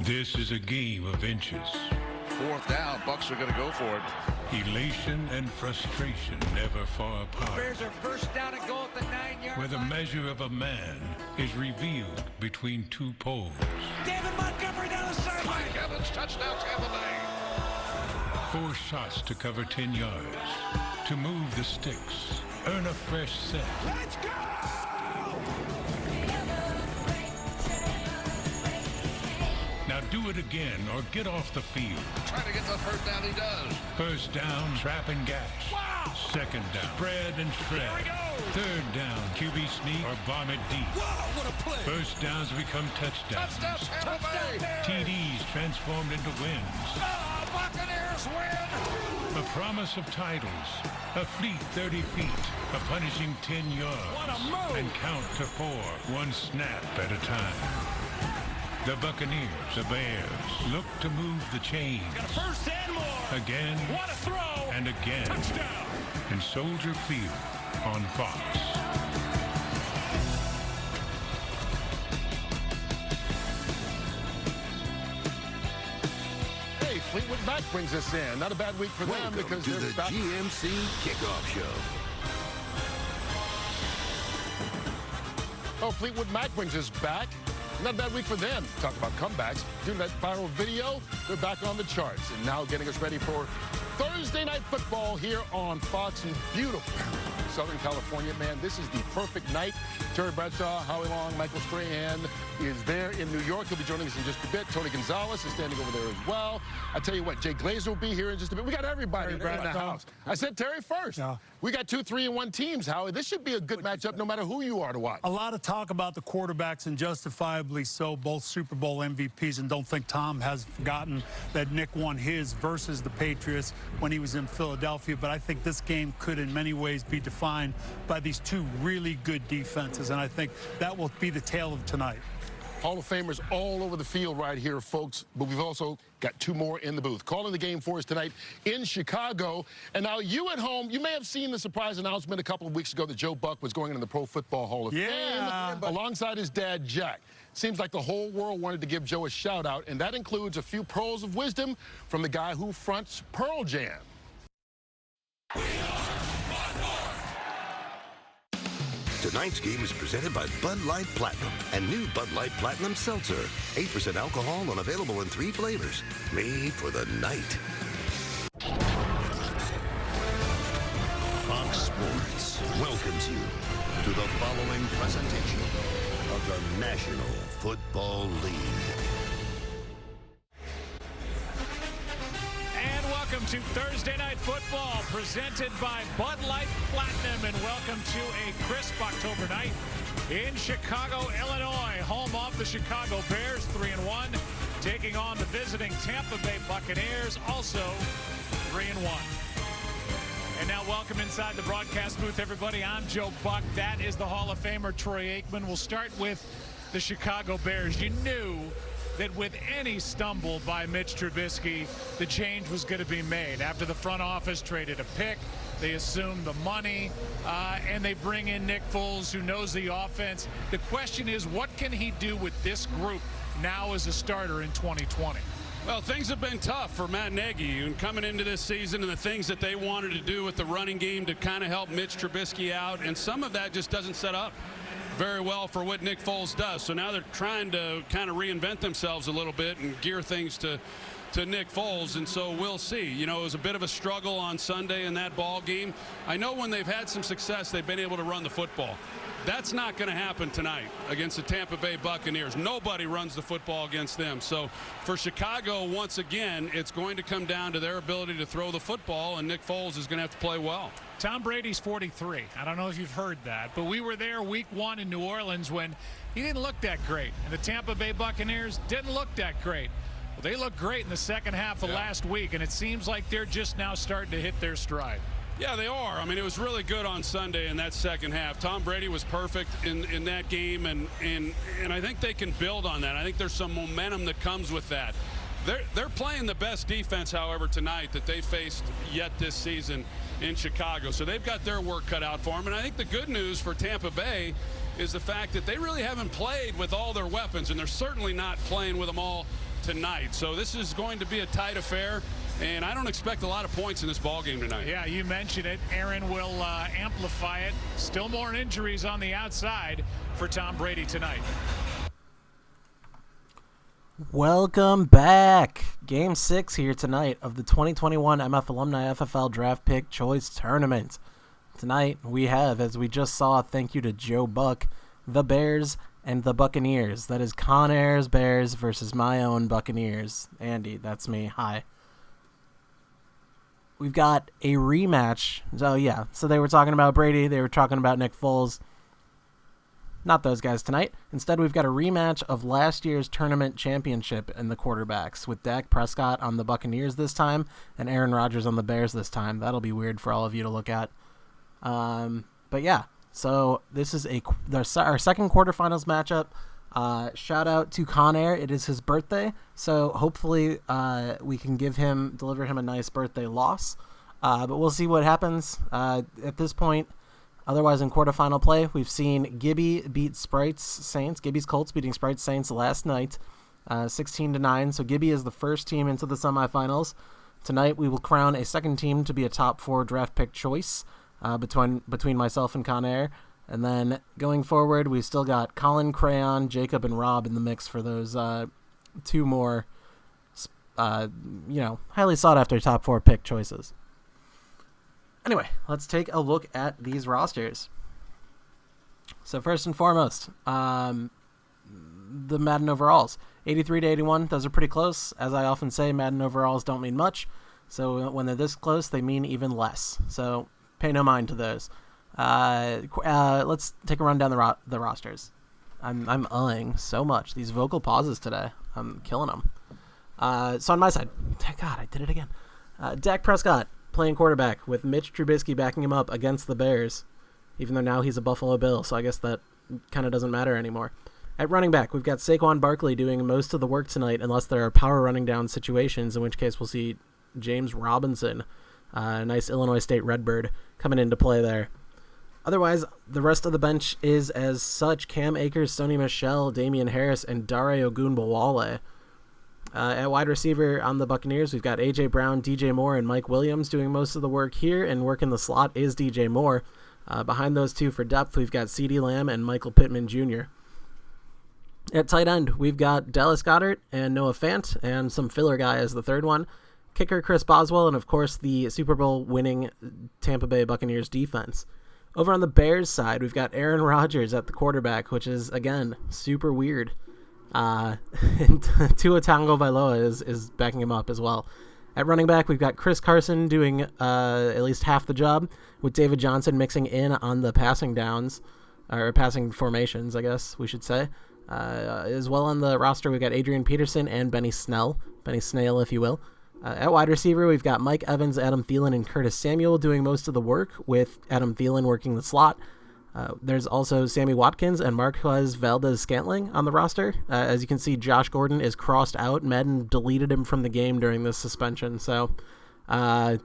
This is a game of inches. Fourth down, Bucks are going to go for it. Elation and frustration never far apart. Bears are first down and goal at the 9-yard Where the line. measure of a man is revealed between two poles. David Montgomery down the sideline. Mike Evans, touchdown Tampa Bay. 4 shots to cover 10 yards. To move the sticks. Earn a fresh set. Let's go! Now do it again or get off the field. Trying to get the first down, he does. First down, trap and gash. Wow! Second down, spread and shred. Here we go! Third down, QB sneak or bomb it deep. Wow, what a play! First downs become touchdowns. Touchdown Tampa Bay. TDs transformed into wins. Oh, Buccaneers win. A promise of titles. A fleet 30 feet. A punishing 10 yards. What a move! And count to 4, one snap at a time. The Buccaneers, the Bears, look to move the chains. Got a first and more. Again. What a throw! And again. Touchdown! In Soldier Field on Fox. Hey, Fleetwood Mac brings us in. Not a bad week for them Welcome because to they're the back. GMC Kickoff Show. Oh, Fleetwood Mac brings us back. Not a bad week for them. Talk about comebacks. Doing that viral video, they're back on the charts. And now getting us ready for Thursday Night Football here on Fox in beautiful Southern California. Man, this is the perfect night. Terry Bradshaw, Howie Long, Michael Strahan is there in New York. He'll be joining us in just a bit. Tony Gonzalez is standing over there as well. I tell you what, Jay Glazer will be here in just a bit. We got everybody in the house. I said Terry first. Yeah. We got 2, 3-1 teams, Howie. This should be a good matchup no matter who you are to watch. A lot of talk about the quarterbacks, and justifiably so, both Super Bowl MVPs, and don't think Tom has forgotten that Nick won his versus the Patriots when he was in Philadelphia. But I think this game could in many ways be defined by these two really good defenses, and I think that will be the tale of tonight. Hall of Famers all over the field right here, folks. But we've also got 2 more in the booth. Calling the game for us tonight in Chicago. And now you at home, you may have seen the surprise announcement a couple of weeks ago that Joe Buck was going into the Pro Football Hall of Fame alongside his dad, Jack. Seems like the whole world wanted to give Joe a shout out, and that includes a few pearls of wisdom from the guy who fronts Pearl Jam. Tonight's game is presented by Bud Light Platinum and new Bud Light Platinum Seltzer. 8% alcohol and available in 3 flavors. Made for the night. Fox Sports welcomes you to the following presentation of the National Football League. And welcome to Thursday Night Football, presented by Bud Light Platinum, and welcome to a crisp October night in Chicago, Illinois, home of the Chicago Bears, 3-1, taking on the visiting Tampa Bay Buccaneers, also 3-1. And now welcome inside the broadcast booth, everybody. I'm Joe Buck. That is the Hall of Famer, Troy Aikman. We'll start with the Chicago Bears. You knew that with any stumble by Mitch Trubisky, the change was going to be made. After the front office traded a pick, they assumed the money, and they bring in Nick Foles, who knows the offense. The question is, what can he do with this group now as a starter in 2020? Well, things have been tough for Matt Nagy and coming into this season, and the things that they wanted to do with the running game to kind of help Mitch Trubisky out, and some of that just doesn't set up very well for what Nick Foles does. So now they're trying to kind of reinvent themselves a little bit and gear things to Nick Foles, and so we'll see. You know, it was a bit of a struggle on Sunday in that ball game. I know when they've had some success, they've been able to run the football. That's not going to happen tonight against the Tampa Bay Buccaneers. Nobody runs the football against them. So for Chicago, once again, it's going to come down to their ability to throw the football, and Nick Foles is going to have to play well. Tom Brady's 43. I don't know if you've heard that, but we were there week 1 in New Orleans when he didn't look that great. And the Tampa Bay Buccaneers didn't look that great. Well, they looked great in the second half of last week, and it seems like they're just now starting to hit their stride. Yeah, they are. I mean, it was really good on Sunday in that second half. Tom Brady was perfect in that game, and I think they can build on that. I think there's some momentum that comes with that. They're playing the best defense, however, tonight that they faced yet this season in Chicago. So they've got their work cut out for them. And I think the good news for Tampa Bay is the fact that they really haven't played with all their weapons, and they're certainly not playing with them all tonight. So this is going to be a tight affair, and I don't expect a lot of points in this ball game tonight. Yeah, you mentioned it. Aaron will amplify it. Still more injuries on the outside for Tom Brady tonight. Welcome back. Game 6 here tonight of the 2021 MF Alumni FFL Draft Pick Choice Tournament. Tonight we have, as we just saw, thank you to Joe Buck, the Bears and the Buccaneers. That is Conair's Bears versus my own Buccaneers. Andy, that's me. Hi. We've got a rematch. So they were talking about Brady. They were talking about Nick Foles. Not those guys tonight. Instead, we've got a rematch of last year's tournament championship in the quarterbacks, with Dak Prescott on the Buccaneers this time and Aaron Rodgers on the Bears this time. That'll be weird for all of you to look at. But yeah, so this is our second quarterfinals matchup. Shout out to Conair. It is his birthday, so hopefully we can deliver him a nice birthday loss. But we'll see what happens at this point. Otherwise, in quarterfinal play, we've seen Gibby beat Sprites Saints. Gibby's Colts beating Sprites Saints last night, 16-9. So Gibby is the first team into the semifinals. Tonight, we will crown a second team to be a top 4 draft pick choice between myself and Conair. And then going forward, we've still got Colin, Crayon, Jacob, and Rob in the mix for those 2 more, highly sought after top 4 pick choices. Anyway, let's take a look at these rosters. So first and foremost, the Madden overalls, 83 to 81. Those are pretty close. As I often say, Madden overalls don't mean much. So when they're this close, they mean even less. So pay no mind to those. Let's take a run down the rosters. I'm so much. These vocal pauses today, I'm killing them. So on my side, God, I did it again. Dak Prescott playing quarterback with Mitch Trubisky backing him up against the Bears, even though now he's a Buffalo Bill, so I guess that kind of doesn't matter anymore. At running back, we've got Saquon Barkley doing most of the work tonight, unless there are power running down situations, in which case we'll see James Robinson, a nice Illinois State Redbird, coming into play there. Otherwise, the rest of the bench is as such: Cam Akers, Sony Michel, Damian Harris, and Dare Ogunbowale. At wide receiver on the Buccaneers, we've got A.J. Brown, DJ Moore, and Mike Williams doing most of the work here, and working the slot is DJ Moore. Behind those two for depth, we've got CeeDee Lamb and Michael Pittman Jr. At tight end, we've got Dallas Goedert and Noah Fant, and some filler guy as the third one. Kicker Chris Boswell, and of course the Super Bowl winning Tampa Bay Buccaneers defense. Over on the Bears side, we've got Aaron Rodgers at the quarterback, which is, again, super weird. And Tua Tagovailoa is backing him up as well. At running back, we've got Chris Carson doing at least half the job, with David Johnson mixing in on the passing downs, or passing formations, I guess we should say. As well on the roster, we've got Adrian Peterson and Benny Snail, if you will. At wide receiver, we've got Mike Evans, Adam Thielen, and Curtis Samuel doing most of the work, with Adam Thielen working the slot. There's also Sammy Watkins and Marquez Valdez-Scantling on the roster. As you can see, Josh Gordon is crossed out. Madden deleted him from the game during this suspension. So, I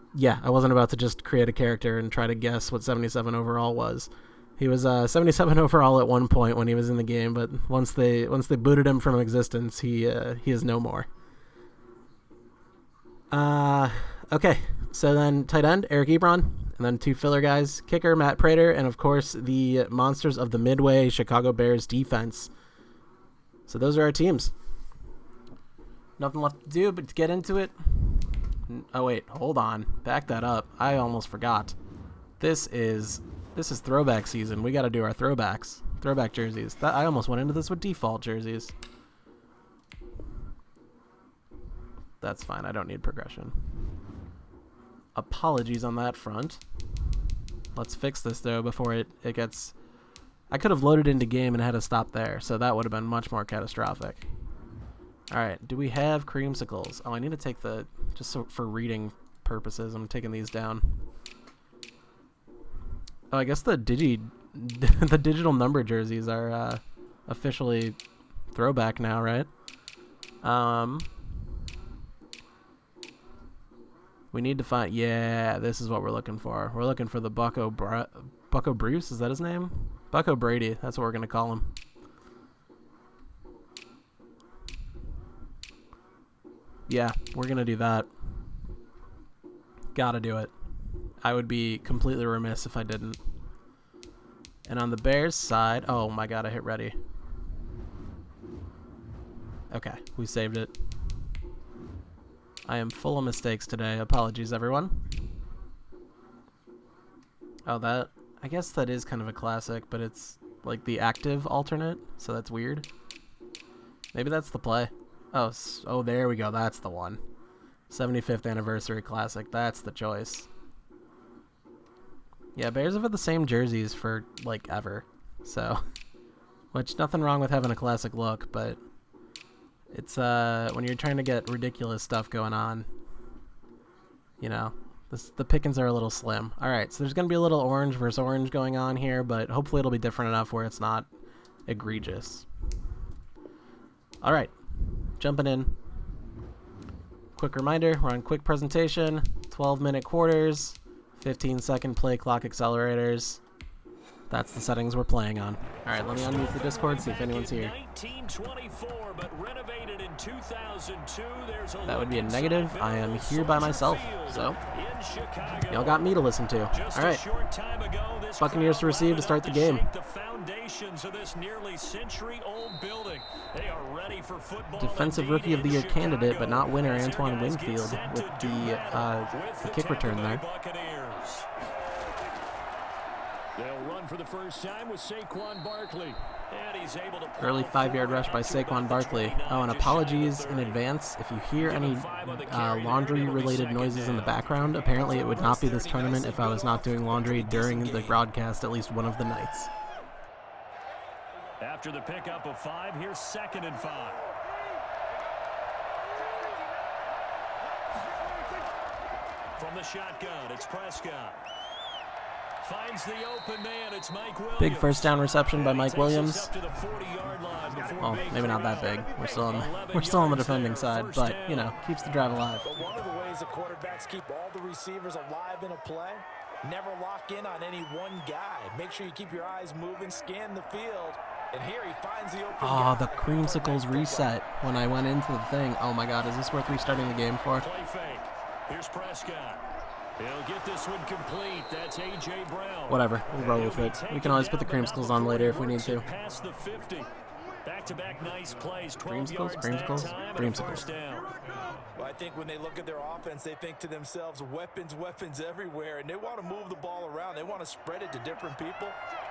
wasn't about to just create a character and try to guess what 77 overall was. He was 77 overall at one point when he was in the game, but once they booted him from existence, he is no more. Okay, so then tight end, Eric Ebron. And then 2 filler guys, kicker Matt Prater, and of course the monsters of the Midway Chicago Bears defense. So those are our teams. Nothing left to do but to get into it. Oh wait, hold on. Back that up. I almost forgot. This is throwback season. We got to do our throwbacks. Throwback jerseys. I almost went into this with default jerseys. That's fine. I don't need progression. Apologies on that front. Let's fix this, though, before it gets... I could have loaded into game and had to stop there, so that would have been much more catastrophic. Alright, do we have creamsicles? Oh, I need to take the... Just so for reading purposes, I'm taking these down. Oh, I guess the digital number jerseys are officially throwback now, right? We need to find... Yeah, this is what we're looking for. We're looking for the Bucko Bruce. Is that his name? Bucko Brady. That's what we're going to call him. Yeah, we're going to do that. Gotta do it. I would be completely remiss if I didn't. And on the Bears side, oh my god, I hit ready. Okay, we saved it. I am full of mistakes today. Apologies, everyone. Oh, I guess that is kind of a classic, but it's like the active alternate, so that's weird. Maybe that's the play. Oh, there we go. That's the one. 75th anniversary classic. That's the choice. Yeah, Bears have had the same jerseys for, like, ever. So, which, nothing wrong with having a classic look, but it's, when you're trying to get ridiculous stuff going on, you know, the pickings are a little slim. Alright, so there's going to be a little orange versus orange going on here, but hopefully it'll be different enough where it's not egregious. Alright, jumping in. Quick reminder, we're on quick presentation, 12-minute quarters, 15-second play clock accelerators. That's the settings we're playing on. Alright, let me unmute the Discord, see if anyone's here. That would be a negative. I am here by myself, so y'all got me to listen to. Alright, Buccaneers to receive to start the game. Defensive Rookie of the Year candidate, but not winner, Antoine Winfield with the kick return there. They'll run for the first time with Saquon Barkley. And he's able to early 5-yard rush by Saquon Barkley. Oh, and apologies in advance if you hear any laundry-related noises in the background. Apparently it would not be this tournament if I was not doing laundry during the broadcast at least one of the nights. After the pickup of 5, here's 2nd and 5. From the shotgun, it's Prescott. Finds the open man, it's Mike Williams. Big first down reception by Mike Williams. Well, maybe not that big. We're still on the defending side, but you know, keeps the drive alive. But one of the ways the quarterbacks keep all the receivers alive in a play, never lock in on any one guy. Make sure you keep your eyes moving, scan the field, and here he finds the open guy. The creamsicles reset when I went into the thing. Oh my god, is this worth restarting the game for? Play fake. Here's Prescott. He'll get this one complete. That's A.J. Brown. Whatever, we'll roll with it. We can always put the creamsicles on later if we need to. Past the 50. Back-to-back nice plays. Creamsicles, creamsicles. Well, I think when they look at their offense, they think to themselves, weapons everywhere, and they want to move the ball around. They want to spread it to different people,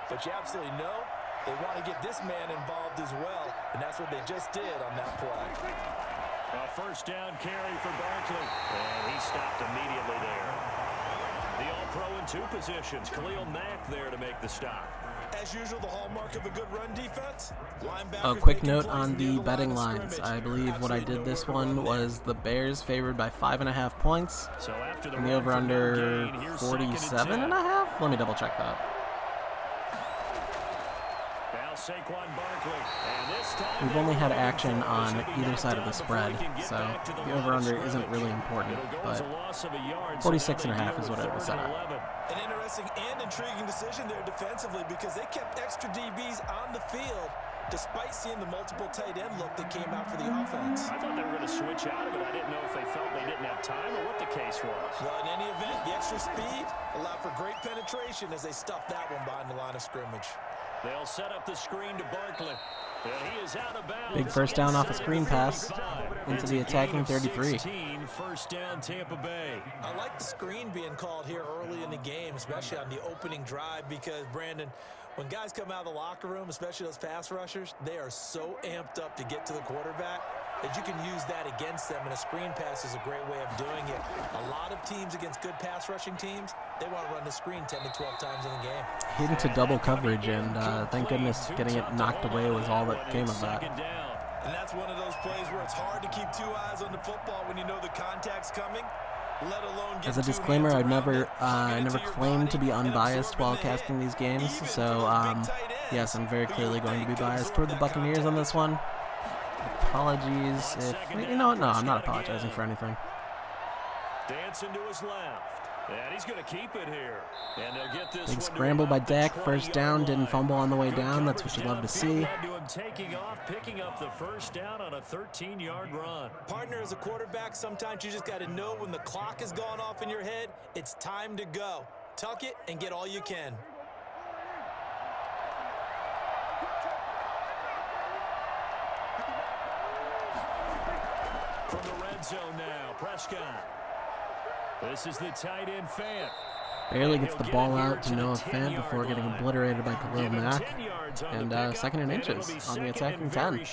but you absolutely know they want to get this man involved as well, and that's what they just did on that play. A first down carry for Barkley, and he stopped immediately there. The All-Pro in 2 positions. Khalil Mack there to make the stop. As usual, the hallmark of a good run defense. A quick note on the betting lines. I believe what I did this one was the Bears favored by 5.5 points. And the over-under 47.5? Let me double check that. Now Saquon Barkley. And this time we've only had action on either side of the spread, so the over-under isn't really important, but 46.5 is what it was set at. An interesting and intriguing decision there defensively because they kept extra DBs on the field despite seeing the multiple tight end look that came out for the offense. I thought they were going to switch out of it. I didn't know if they felt they didn't have time or what the case was. Well, in any event, the extra speed allowed for great penetration as they stuffed that one behind the line of scrimmage. They'll set up the screen to Barkley. He is out of bounds. Big first down off a screen pass into the attacking 33. First down, Tampa Bay. I like the screen being called here early in the game, especially on the opening drive, because, Brandon, when guys come out of the locker room, especially those pass rushers, they are so amped up to get to the quarterback that you can use that against them, and a screen pass is a great way of doing it. A lot of teams against good pass rushing teams, they want to run the screen 10 to 12 times in the game. Hit into double coverage, and thank goodness getting it knocked away was all that came of that. And that's one of those plays where it's hard to keep 2 eyes on the football when you know the contact's coming. Let alone get as a disclaimer, I never claimed to be unbiased while casting these games, so yes, I'm very clearly going to be biased toward the Buccaneers on this one. Apologies if, you know what, no, I'm not apologizing for anything. Dancing to his left. And he's going to keep it here. And they'll get this Big one scramble by Dak. First down. Didn't line. fumble on the way down. That's what you love to see. Led to him taking off, picking up the first down on a 13-yard run. Partner, as a quarterback, sometimes you just got to know when the clock has gone off in your head, it's time to go. Tuck it and get all you can. From the red zone now, Prescott. This is the tight end Fant. Barely gets the ball out to Noah Fant before getting obliterated by Khalil Mack. And second and inches on the attacking 10.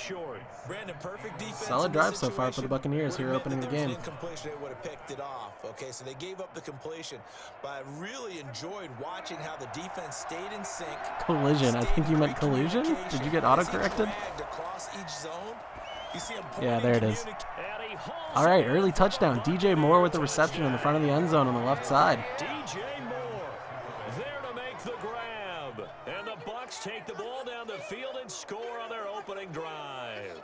Solid drive so far for the Buccaneers here opening the game. They would have picked it off. Okay, so they gave up the completion, but I really enjoyed watching how the defense stayed in sync. Collision. I think you meant collusion? Did you get autocorrected? Yeah, there it is. All right, early touchdown. DJ Moore with the reception in the front of the end zone on the left side. DJ Moore there to make the grab. And the Bucs take the ball down the field and score on their opening drive.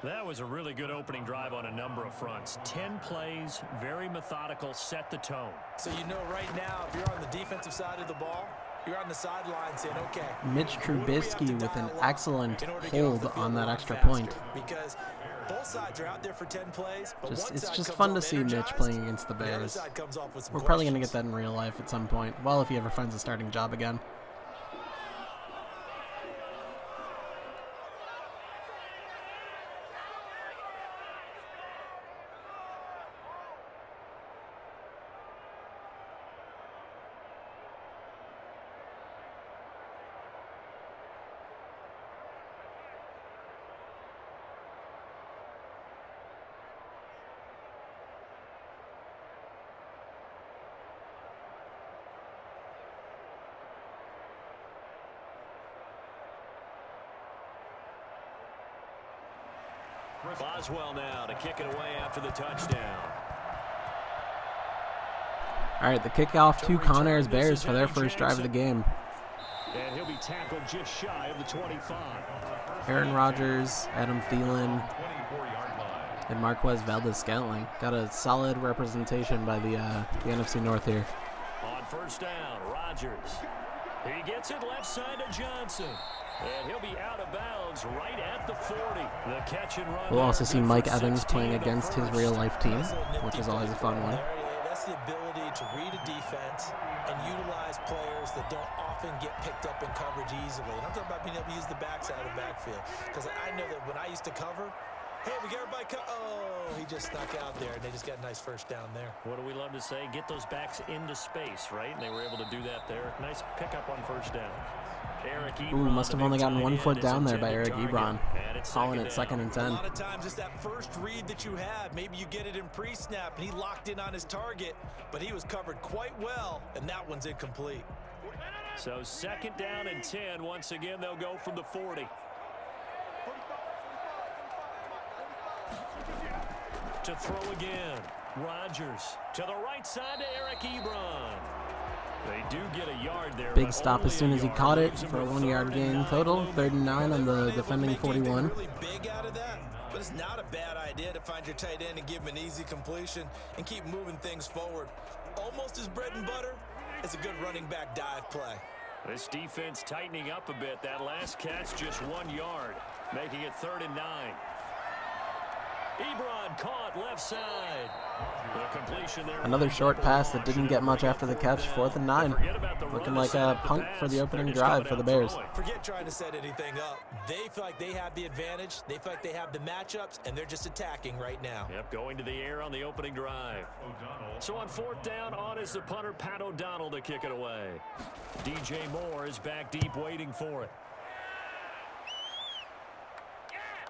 That was a really good opening drive on a number of fronts. 10 plays, very methodical, set the tone. So you know right now, if you're on the defensive side of the ball, you're on the sideline saying, okay. Mitch Trubisky with an excellent hold on that extra point. Because both sides are out there for 10 plays. It's just fun to see Mitch playing against the Bears. We're probably going to get that in real life at some point. Well, if he ever finds a starting job again. Boswell now to kick it away after the touchdown. All right, the kickoff to Conair's Bears for their first drive of the game. And he'll be tackled just shy of the 25. Aaron Rodgers, Adam Thielen, and Marquez Valdez-Scantling. Got a solid representation by the NFC North here. On first down, Rodgers. He gets it left side to Johnson. And he'll be out of bounds right at the 40. The catch and run. We'll also see Mike Evans playing against his real-life team, which is always a fun one. That's the ability to read a defense and utilize players that don't often get picked up in coverage easily. And I'm talking about being able to use the backside of the backfield. Because I know that when I used to cover, hey, we got everybody oh, he just snuck out there, and they just got a nice first down there. What do we love to say? Get those backs into space, right? And they were able to do that there. Nice pickup on first down. Ooh, must have only gotten 1 foot down there by Eric Ebron. Calling it 2nd and 10. A lot of times it's that first read that you have. Maybe you get it in pre-snap, and he locked in on his target, but he was covered quite well, and that one's incomplete. So 2nd down and 10. Once again, they'll go from the 40. To throw again. Rodgers to the right side to Eric Ebron. They do get a yard there. Big stop as soon as he caught it for a 1-yard gain total. 3rd and 9 on the defending 41. Really big out of that, but it's not a bad idea to find your tight end and give him an easy completion and keep moving things forward. Almost as bread and butter as a good running back dive play. This defense tightening up a bit. That last catch just 1 yard, making it 3rd and 9. Ebron caught left side. The completion there. Another short pass that didn't get much after the catch. 4th and 9. Looking like a punt for the opening drive for the Bears. Forget trying to set anything up. They feel like they have the advantage. They feel like they have the matchups, and they're just attacking right now. Yep, going to the air on the opening drive. So on 4th down, on is the punter, Pat O'Donnell, to kick it away. DJ Moore is back deep waiting for it.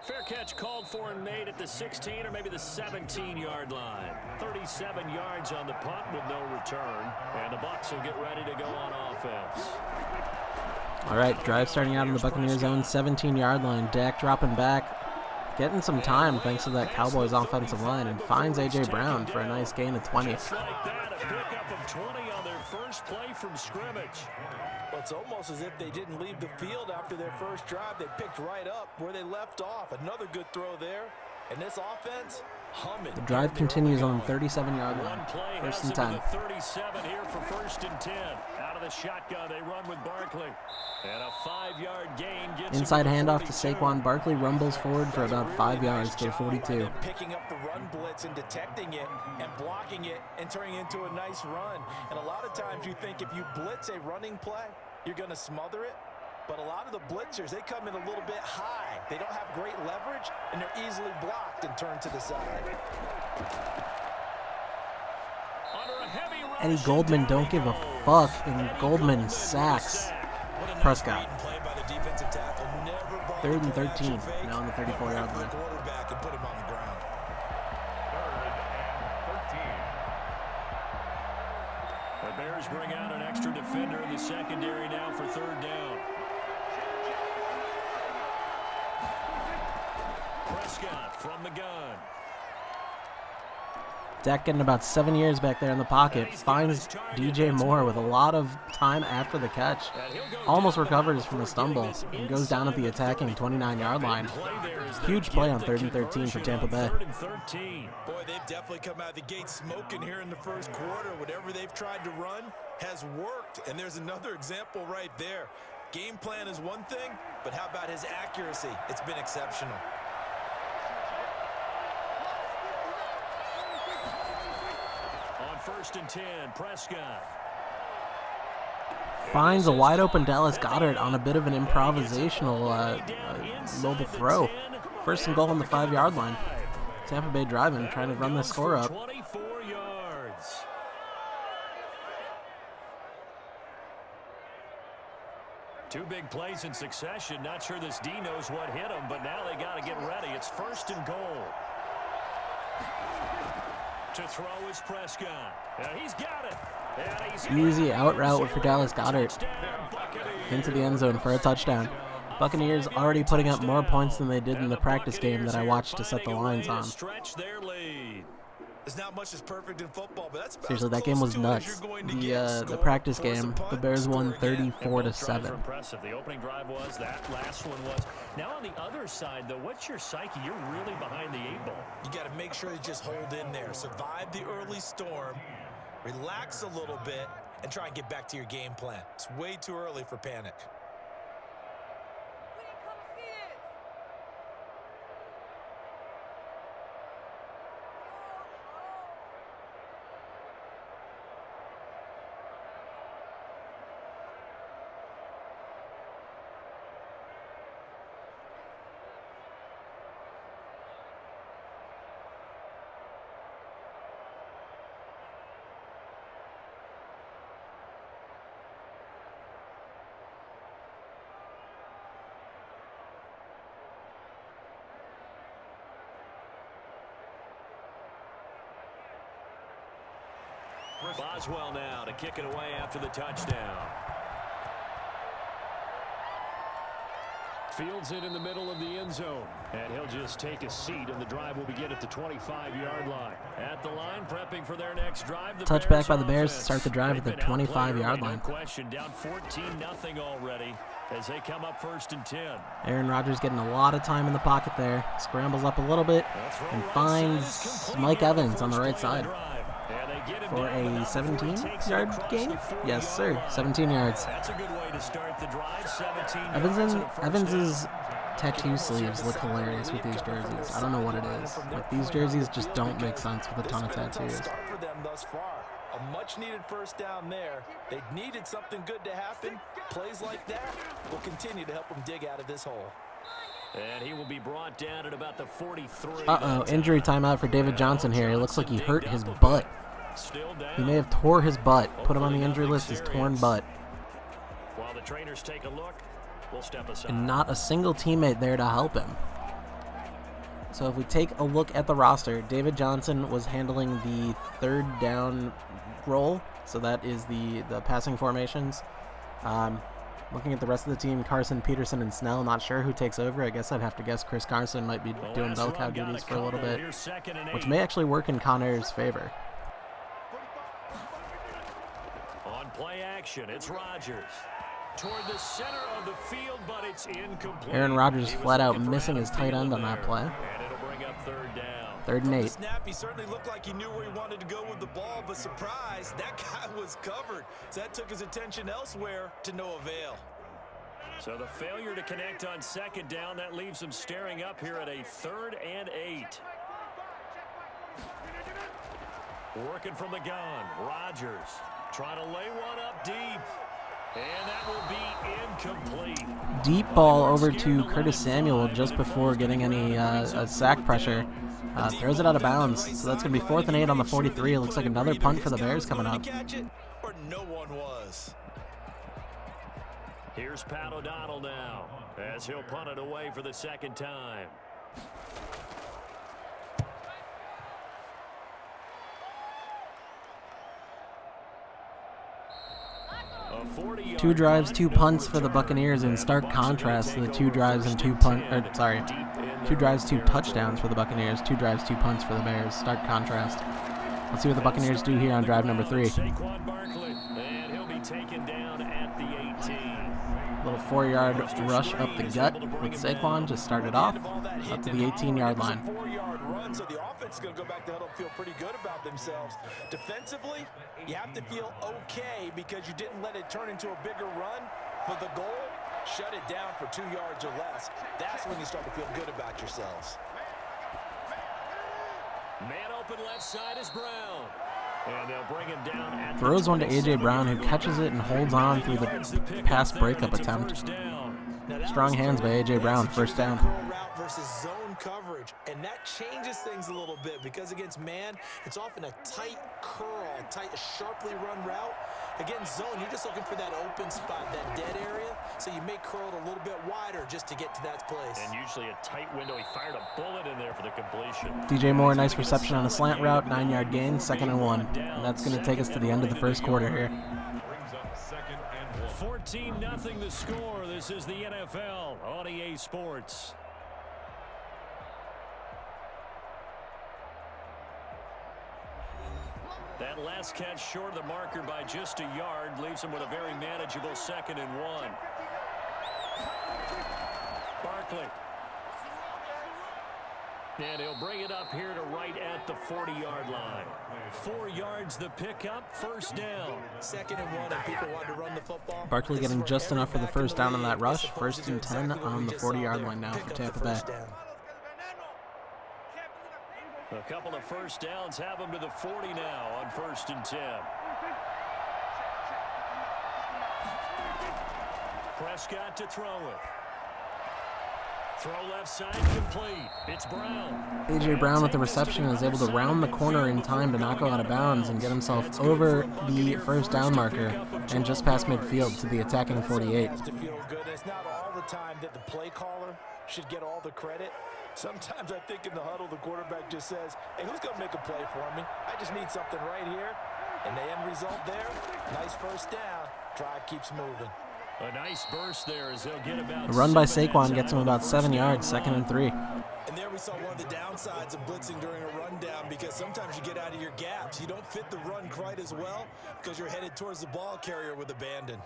Fair catch called for and made at the 16 or maybe the 17-yard line. 37 yards on the punt with no return. And the Bucs will get ready to go on offense. All right, drive starting out in the Buccaneers' own 17-yard line. Dak dropping back, getting some time thanks to that Cowboys offensive line, and finds A.J. Brown for a nice gain of 20. Just like that, a pickup of 20 on their first play from scrimmage. It's almost as if they didn't leave the field after their first drive. They picked right up where they left off. Another good throw there. And this offense, humming. The drive continues on the 37-yard line. One play First has and it to 10. the 37 here for 1st and 10. Out of the shotgun, they run with Barkley. And a 5-yard gain gets Inside him to the handoff to 42. Saquon Barkley, rumbles forward for about 5 yards to the 42. Picking up the run blitz and detecting it and blocking it and turning it into a nice run. And a lot of times you think if you blitz a running play, you're going to smother it. But a lot of the blitzers, they come in a little bit high. They don't have great leverage, and they're easily blocked and turned to the side. Eddie Goldman don't give a fuck, and Goldman sacks Prescott. 3rd and 13, now on the 34-yard line. Quarterback and put him on the ground. The Bears bring out an extra defender in the secondary now for 3rd down. Prescott from the gun. Dak getting about 7 years back there in the pocket, finds DJ Moore with a lot of time after the catch. Almost recovers from a stumble and goes down at the attacking 29-yard line. Huge play on 3rd and 13 for Tampa Bay. Boy, they've definitely come out of the gate smoking here in the first quarter. Whatever they've tried to run has worked, and there's another example right there. Game plan is one thing, but how about his accuracy? It's been exceptional. On 1st and 10, Prescott. Finds a wide-open Dallas Goedert on a bit of an improvisational mobile throw. 1st and goal on the 5-yard line. Tampa Bay driving, trying to run the score up. 24 yards. Two big plays in succession. Not sure this D knows what hit him, but now they got to get ready. It's 1st and goal. To throw is Prescott. And he's got it. And he's Easy out route for Dallas Goedert into the end zone for a touchdown. Buccaneers already putting up more points than they did in the practice game that I watched to set the lines on. There's not much that's perfect in football, but that's Seriously, that game was nuts. The practice game, the Bears won 34-7. Impressive. The opening drive was, that last one was. Now on the other side, though, what's your psyche? You're really behind the 8-ball. You got to make sure you just hold in there, survive the early storm, relax a little bit, and try and get back to your game plan. It's way too early for panic. Boswell now to kick it away after the touchdown. Fields it in the middle of the end zone. And he'll just take a seat, and the drive will begin at the 25-yard line. At the line, prepping for their next drive. Touchback by the Bears to start the drive at the 25-yard line. No question, down 14-0 already as they come up 1st and 10. Aaron Rodgers getting a lot of time in the pocket there. Scrambles up a little bit and finds Mike Evans on the right side for a 17-yard gain? Yes, sir. 17 yards. That's a good way to start the drive. 17 Evans's tattoo sleeves look hilarious with these jerseys. I don't know what it is, but these jerseys just don't make sense with a ton of tattoos. For them thus far. A much-needed first down there. They needed something good to happen. Plays like that will continue to help them dig out of this hole. And he will be brought down at about the 43. Uh-oh, injury timeout for David Johnson here. It looks like he hurt his butt. He may have tore his butt. Put him on the injury list as torn butt. While the trainers take a look, we'll step aside. And not a single teammate there to help him. So if we take a look at the roster, David Johnson was handling the 3rd down role. So that is the passing formations. Looking at the rest of the team, Carson, Peterson, and Snell. Not sure who takes over. I guess I'd have to guess Chris Carson might be doing bell cow duties for a little bit, which may actually work in Conair's favor. On play action, it's Rodgers. Toward the center of the field, but it's incomplete. Aaron Rodgers flat out missing his tight end on that play. And it'll bring up third down. 3rd and 8. Snap, he certainly looked like he knew where he wanted to go with the ball, but surprise, that guy was covered. So that took his attention elsewhere to no avail. So the failure to connect on 2nd down, that leaves him staring up here at a 3rd and 8. Working from the gun, Rodgers trying to lay one up deep. And that will be incomplete. Deep ball over to Curtis Samuel just before getting any sack pressure. Throws it out of bounds. So that's going to be 4th and 8 on the 43. It looks like another punt for the Bears coming up. Or no one was. Here's Pat O'Donnell now as he'll punt it away for the 2nd time. 2 drives, 2 punts for the Buccaneers in stark contrast to the 2 drives and 2 drives, 2 touchdowns for the Buccaneers, 2 drives, 2 punts for the Bears. Stark contrast. Let's see what the Buccaneers do here on drive number 3. And he'll be taken down at the 18. Little 4-yard rush up the gut with Saquon. Just started off up to the 18-yard line. So the offense is going to go back to huddle and feel pretty good about themselves. Defensively, you have to feel okay because you didn't let it turn into a bigger run. But the goal, shut it down for 2 yards or less. That's when you start to feel good about yourselves. Man open left side is Brown. And they'll bring him down at throws one to A.J. Brown, who catches it and holds on through the pass breakup attempt. Strong hands by A.J. Brown, 1st down. Route versus zone coverage, and that changes things a little bit because against man, it's often a tight curl, a sharply run route. Against zone, you're just looking for that open spot, that dead area, so you may curl it a little bit wider just to get to that place. And usually a tight window. He fired a bullet in there for the completion. DJ Moore, nice reception on a slant route, 9-yard gain, 2nd and 1. And that's going to take us to the end of the 1st quarter here. 14-0 the score. This is the NFL on EA Sports. That last catch short of the marker by just a yard leaves him with a very manageable 2nd and 1. Barkley. And he'll bring it up here to right at the 40-yard line. 4 yards the pickup, 1st down. 2nd and 1, and people want to run the football. Barkley getting just enough for the 1st down on that rush. 1st and 10 on the 40-yard line now for Tampa Bay. A couple of 1st downs have him to the 40 now on 1st and 10. Prescott to throw it. Throw left side complete. It's Brown. A.J. Brown with the reception is able to round the corner in time to not go out of bounds and get himself over the 1st down marker and just past midfield to the attacking 48. It's not all the time that the play caller should get all the credit. Sometimes I think in the huddle, the quarterback just says, hey, who's going to make a play for me? I just need something right here. And the end result there, nice 1st down. Drive keeps moving. A nice burst there as they'll get about. A run by Saquon gets him about 7 yards, 2nd and 3. And there we saw one of the downsides of blitzing during a rundown because sometimes you get out of your gaps. You don't fit the run quite as well because you're headed towards the ball carrier with abandon.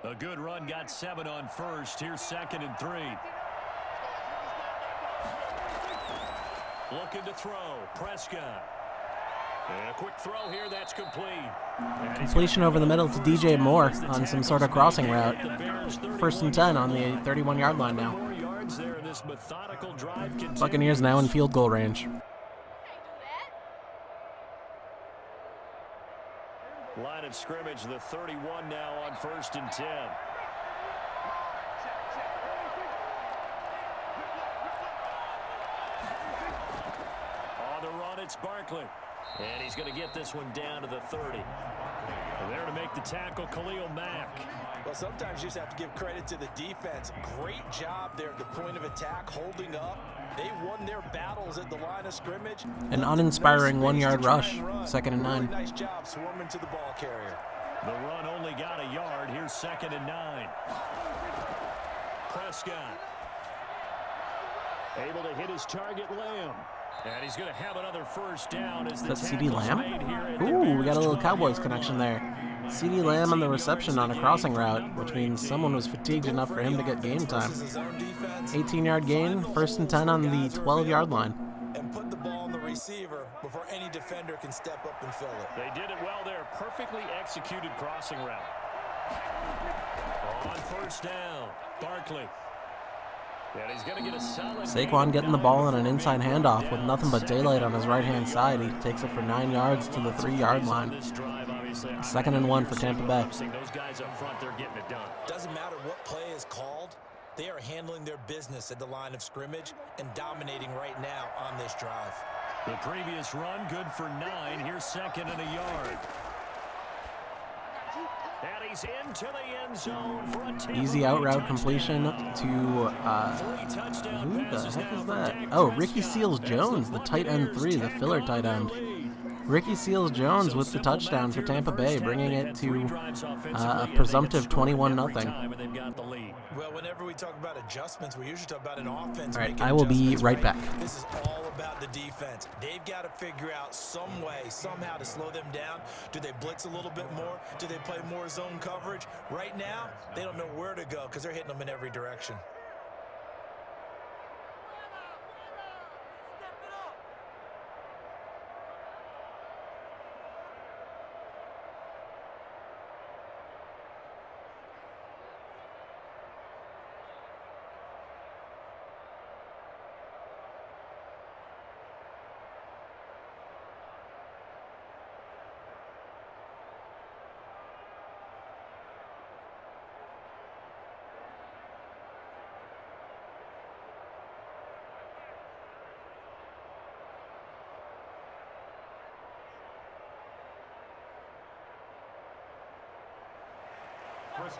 A good run got 7 on 1st. Here's 2nd and 3. Looking to throw. Prescott. And a quick throw here. That's complete. Completion over the middle to DJ Moore on some sort of crossing route. 1st and 10 on the 31-yard line now. Buccaneers now in field goal range. Line of scrimmage, the 31 now on 1st and 10. On the run, it's Barkley. And he's going to get this one down to the 30. And there to make the tackle, Khalil Mack. Well, sometimes you just have to give credit to the defense. Great job there at the point of attack, holding up. They won their battles at the line of scrimmage. An uninspiring 1-yard rush, 2nd and 9. Nice job swarming to the ball carrier. The run only got a yard. Here's 2nd and 9. Prescott. Able to hit his target, Lamb. And he's going to have another 1st down as the That's CeeDee Lamb? Ooh, Ooh, we got a little Cowboys connection there. CeeDee Lamb on the reception on a crossing route, which means someone was fatigued enough for him to get game time. His own defense, 18-yard gain, 1st and 10 on the 12-yard line. And put the ball on the receiver before any defender can step up and fill it. They did it well there. Perfectly executed crossing route. On 1st down, Barkley. And he's going to get a solid Saquon getting the ball on an inside handoff with nothing but daylight on his right-hand side. He takes it for 9 yards to the 3-yard line. 2nd and 1 for Tampa Bay. Those guys up front, they're getting it done. Doesn't matter what play is called. They are handling their business at the line of scrimmage and dominating right now on this drive. The previous run, good for 9. Here's 2nd and a yard. And he's into the end zone for a easy out route completion to, who the heck is that? Oh, Ricky Seals-Jones, the tight end 3, the filler tight end. Ricky Seals-Jones with the touchdown for Tampa Bay, bringing it to a presumptive 21-0. Well, whenever we talk about adjustments, we usually talk about an offense. All right, I will be right back. This is all about the defense. They've got to figure out some way, somehow to slow them down. Do they blitz a little bit more? Do they play more zone coverage? Right now, they don't know where to go because they're hitting them in every direction.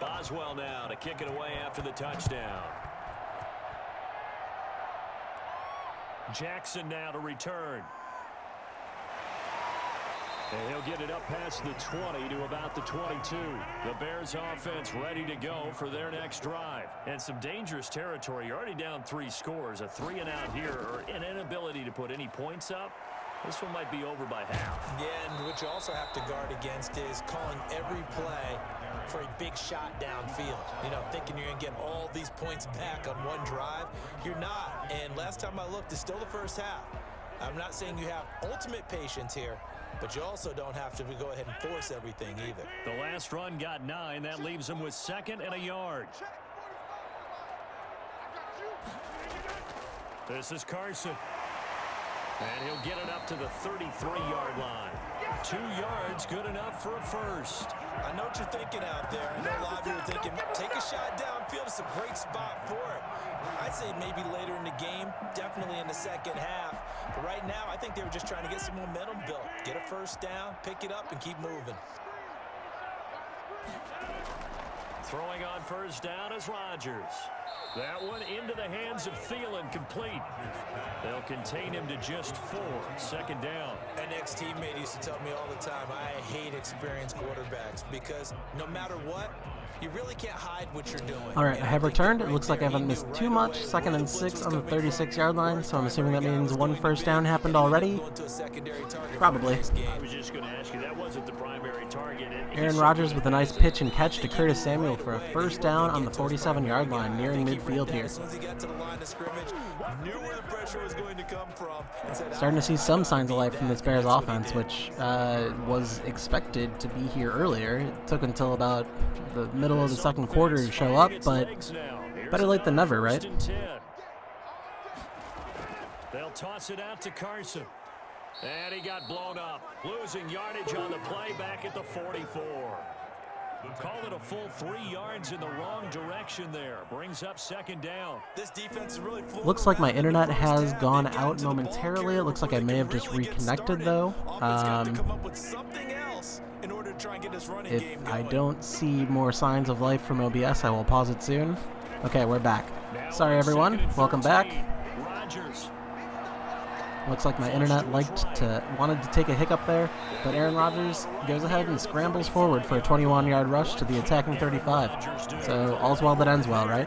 Boswell now to kick it away after the touchdown. Jackson now to return. And he'll get it up past the 20 to about the 22. The Bears offense ready to go for their next drive. And some dangerous territory. You're already down 3 scores. A 3-and-out here or an inability to put any points up. This one might be over by half. Yeah, and what you also have to guard against is calling every play for a big shot downfield. You know, thinking you're going to get all these points back on one drive. You're not. And last time I looked, it's still the first half. I'm not saying you have ultimate patience here, but you also don't have to go ahead and force everything either. The last run got 9. That leaves him with 2nd and a yard. This is Carson. And he'll get it up to the 33-yard line. 2 yards, good enough for a first. I know what you're thinking out there. I know a lot of you are thinking, take a shot downfield. It's a great spot for it. I'd say maybe later in the game, definitely in the second half. But right now, I think they were just trying to get some momentum built. Get a first down, pick it up, and keep moving. Throwing on first down is Rodgers. That one into the hands of Thielen, complete. They'll contain him to just 4. 2nd down. An ex-teammate used to tell me all the time, I hate experienced quarterbacks because no matter what, you really can't hide what you're doing. All right, I have returned. It looks like I haven't missed too much. 2nd and 6 on the 36-yard line, so I'm assuming that means 1 first down happened already. Probably. I was just going to ask you, that wasn't the primary target. Aaron Rodgers with a nice pitch and catch to Curtis Samuel for a first down on the 47-yard line, nearing midfield here. Starting to see some signs of life from this Bears offense, which was expected to be here earlier. It took until about the middle of the second quarter to show up, but better late than never, right? They'll toss it out to Carson. And he got blown up. Losing yardage on the play back at the 44. Call it a full 3 yards in the wrong direction there. Brings up 2nd down. This defense is really looks like my internet has gone out momentarily. It looks like I may have just reconnected, though. If I don't see more signs of life from OBS, I will pause it soon. Okay, we're back. Sorry, everyone. Welcome back. Looks like my internet wanted to take a hiccup there, but Aaron Rodgers goes ahead and scrambles forward for a 21-yard rush to the attacking 35. So all's well that ends well, right?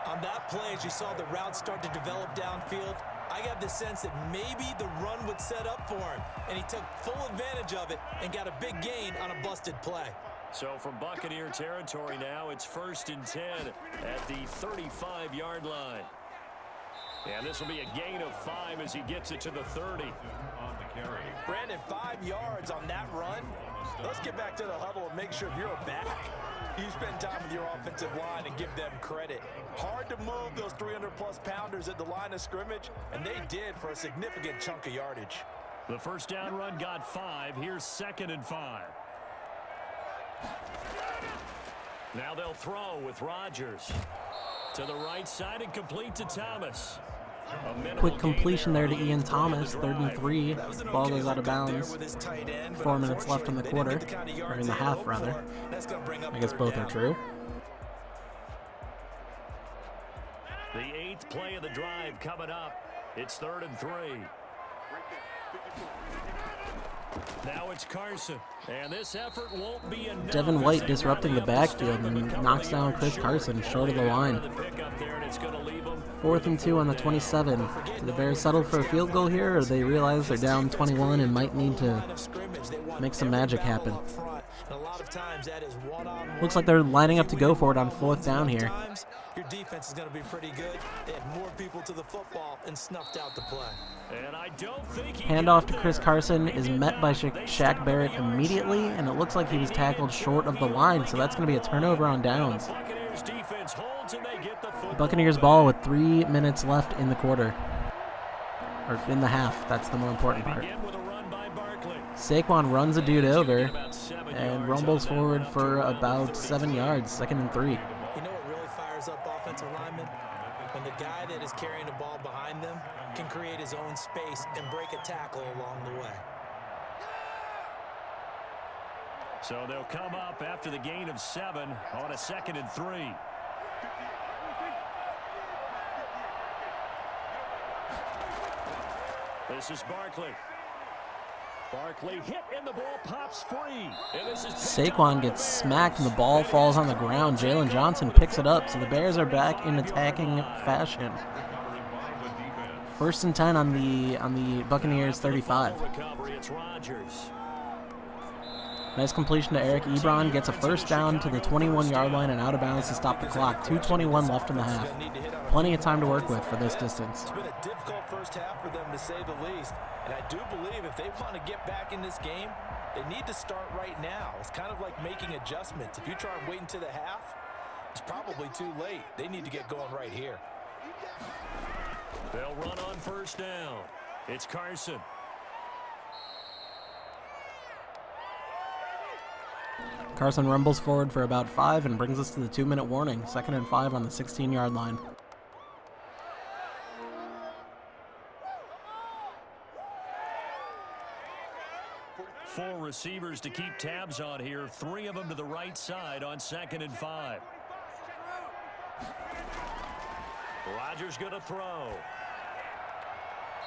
On that play, as you saw the route start to develop downfield, I got the sense that maybe the run would set up for him, and he took full advantage of it and got a big gain on a busted play. So from Buccaneer territory now, it's 1st and 10 at the 35-yard line. And this will be a gain of 5 as he gets it to the 30. Brandon, 5 yards on that run. Let's get back to the huddle and make sure you're back. You spend time with your offensive line and give them credit. Hard to move those 300-plus pounders at the line of scrimmage, and they did for a significant chunk of yardage. The first down run got 5. Here's 2nd and 5. Now they'll throw with Rodgers. To the right side and complete to Thomas. Quick completion there to Ian Thomas, 3rd and 3. Ball goes out of bounds. 4 minutes left in the quarter, or in the half, rather. I guess both are true. The 8th play of the drive coming up. It's 3rd and 3. Now it's Carson, and this effort won't be enough. Devin White disrupting the backfield and knocks down Chris Carson short of the line. 4th and 2 on the 27. Do the Bears settle for a field goal here, or they realize they're down 21 and might need to make some magic happen? Looks like they're lining up to go for it on 4th down here. Your defense is going to be pretty good. They had more people to the football and snuffed out the play. And I don't think handoff to Chris Carson is met by Shaq Barrett immediately, and it looks like he was tackled short of the line, so that's going to be a turnover on downs. Buccaneers ball with 3 minutes left in the quarter. Or in the half, that's the more important part. Saquon runs a dude over and rumbles forward for about 7 yards, 2nd and 3. You know what really fires up offensive linemen? When the guy that is carrying the ball behind them can create his own space and break a tackle along the way. So they'll come up after the gain of 7 on a 2nd and 3. This is Barkley. Barkley hit and the ball pops free. And this is Saquon gets smacked and the ball falls on the ground. Jalen Johnson picks it up, so the Bears are back in attacking fashion. 1st and 10 on the Buccaneers 35. Nice completion to Eric Ebron. Gets a 1st down to the 21-yard line and out of bounds to stop the clock. 2:21 left in the half. Plenty of time to work with for this distance. It's been a difficult first half for them, to say the least. And I do believe if they want to get back in this game, they need to start right now. It's kind of like making adjustments. If you try and wait until the half, it's probably too late. They need to get going right here. They'll run on 1st down. It's Carson. Carson rumbles forward for about 5 and brings us to the 2-minute warning. 2nd and 5 on the 16-yard line. Four receivers to keep tabs on here. 3 of them to the right side on 2nd and 5. Rodgers going to throw.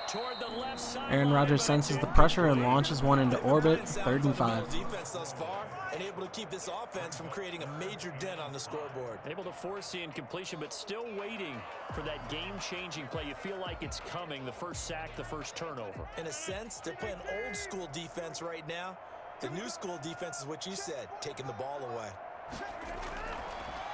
Toward the left side. Aaron Rodgers senses the pressure and launches one into orbit. 3rd and 5. Defense thus far, and able to keep this offense from creating a major dent on the scoreboard. Able to force the incompletion, but still waiting for that game-changing play. You feel like it's coming. The first sack, the first turnover. In a sense, they're playing old school defense right now. The new school defense is what you said, taking the ball away.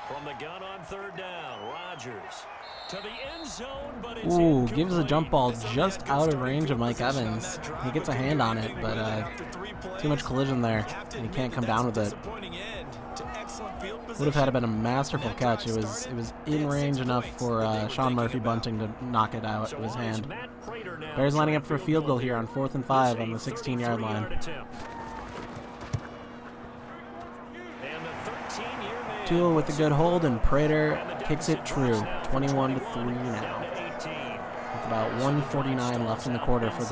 From the gun on 3rd down, Rodgers to the end zone, but it's gives a jump ball just out of range of Mike Evans. He gets a hand on it, but too much collision there, and he can't come down with it. Would have had to been a masterful catch. It was in range enough for Sean Murphy Bunting to knock it out with his hand. Bears lining up for a field goal here on 4th and 5 on the 16-yard line. Tua with a good hold, and Prater kicks it true. 21-3 now. With about 1:49 left in the quarter for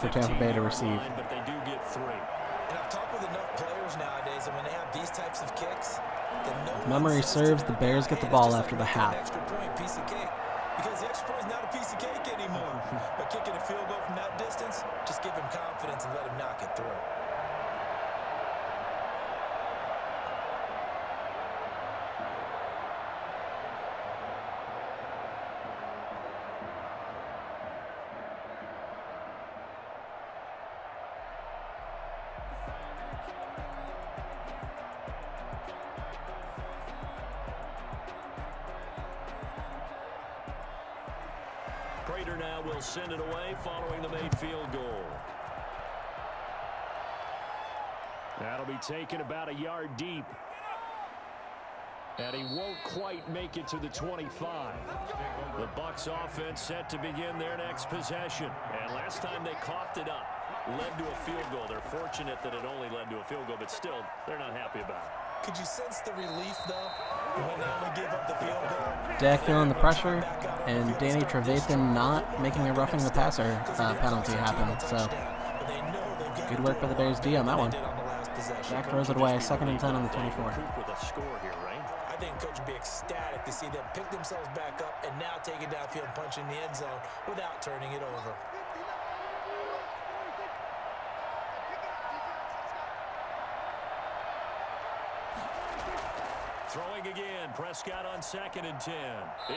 Tampa Bay to receive. But they do get 3. And I've talked with enough players nowadays, and when they have these types of kicks, if memory serves, the Bears get the ball after the half. Extra point, piece of cake. Because the extra point is not a piece of cake anymore. But kicking a field goal from that distance, just give him confidence and let him knock it through. Raider now will send it away following the made field goal. That'll be taken about a yard deep. And he won't quite make it to the 25. The Bucs offense set to begin their next possession. And last time they coughed it up, led to a field goal. They're fortunate that it only led to a field goal, but still, they're not happy about it. Could you sense the relief, though, when they only gave up the field goal? Dak feeling the pressure, and Danny Trevathan not making a roughing the passer penalty happen. So, good work by the Bears D on that one. Dak throws it away, 2nd and 10 on the 24. With a score here, right? I think Coach would be ecstatic to see them pick themselves back up and now take it downfield and punch in the end zone without turning it over. Throwing again, Prescott on 2nd and 10.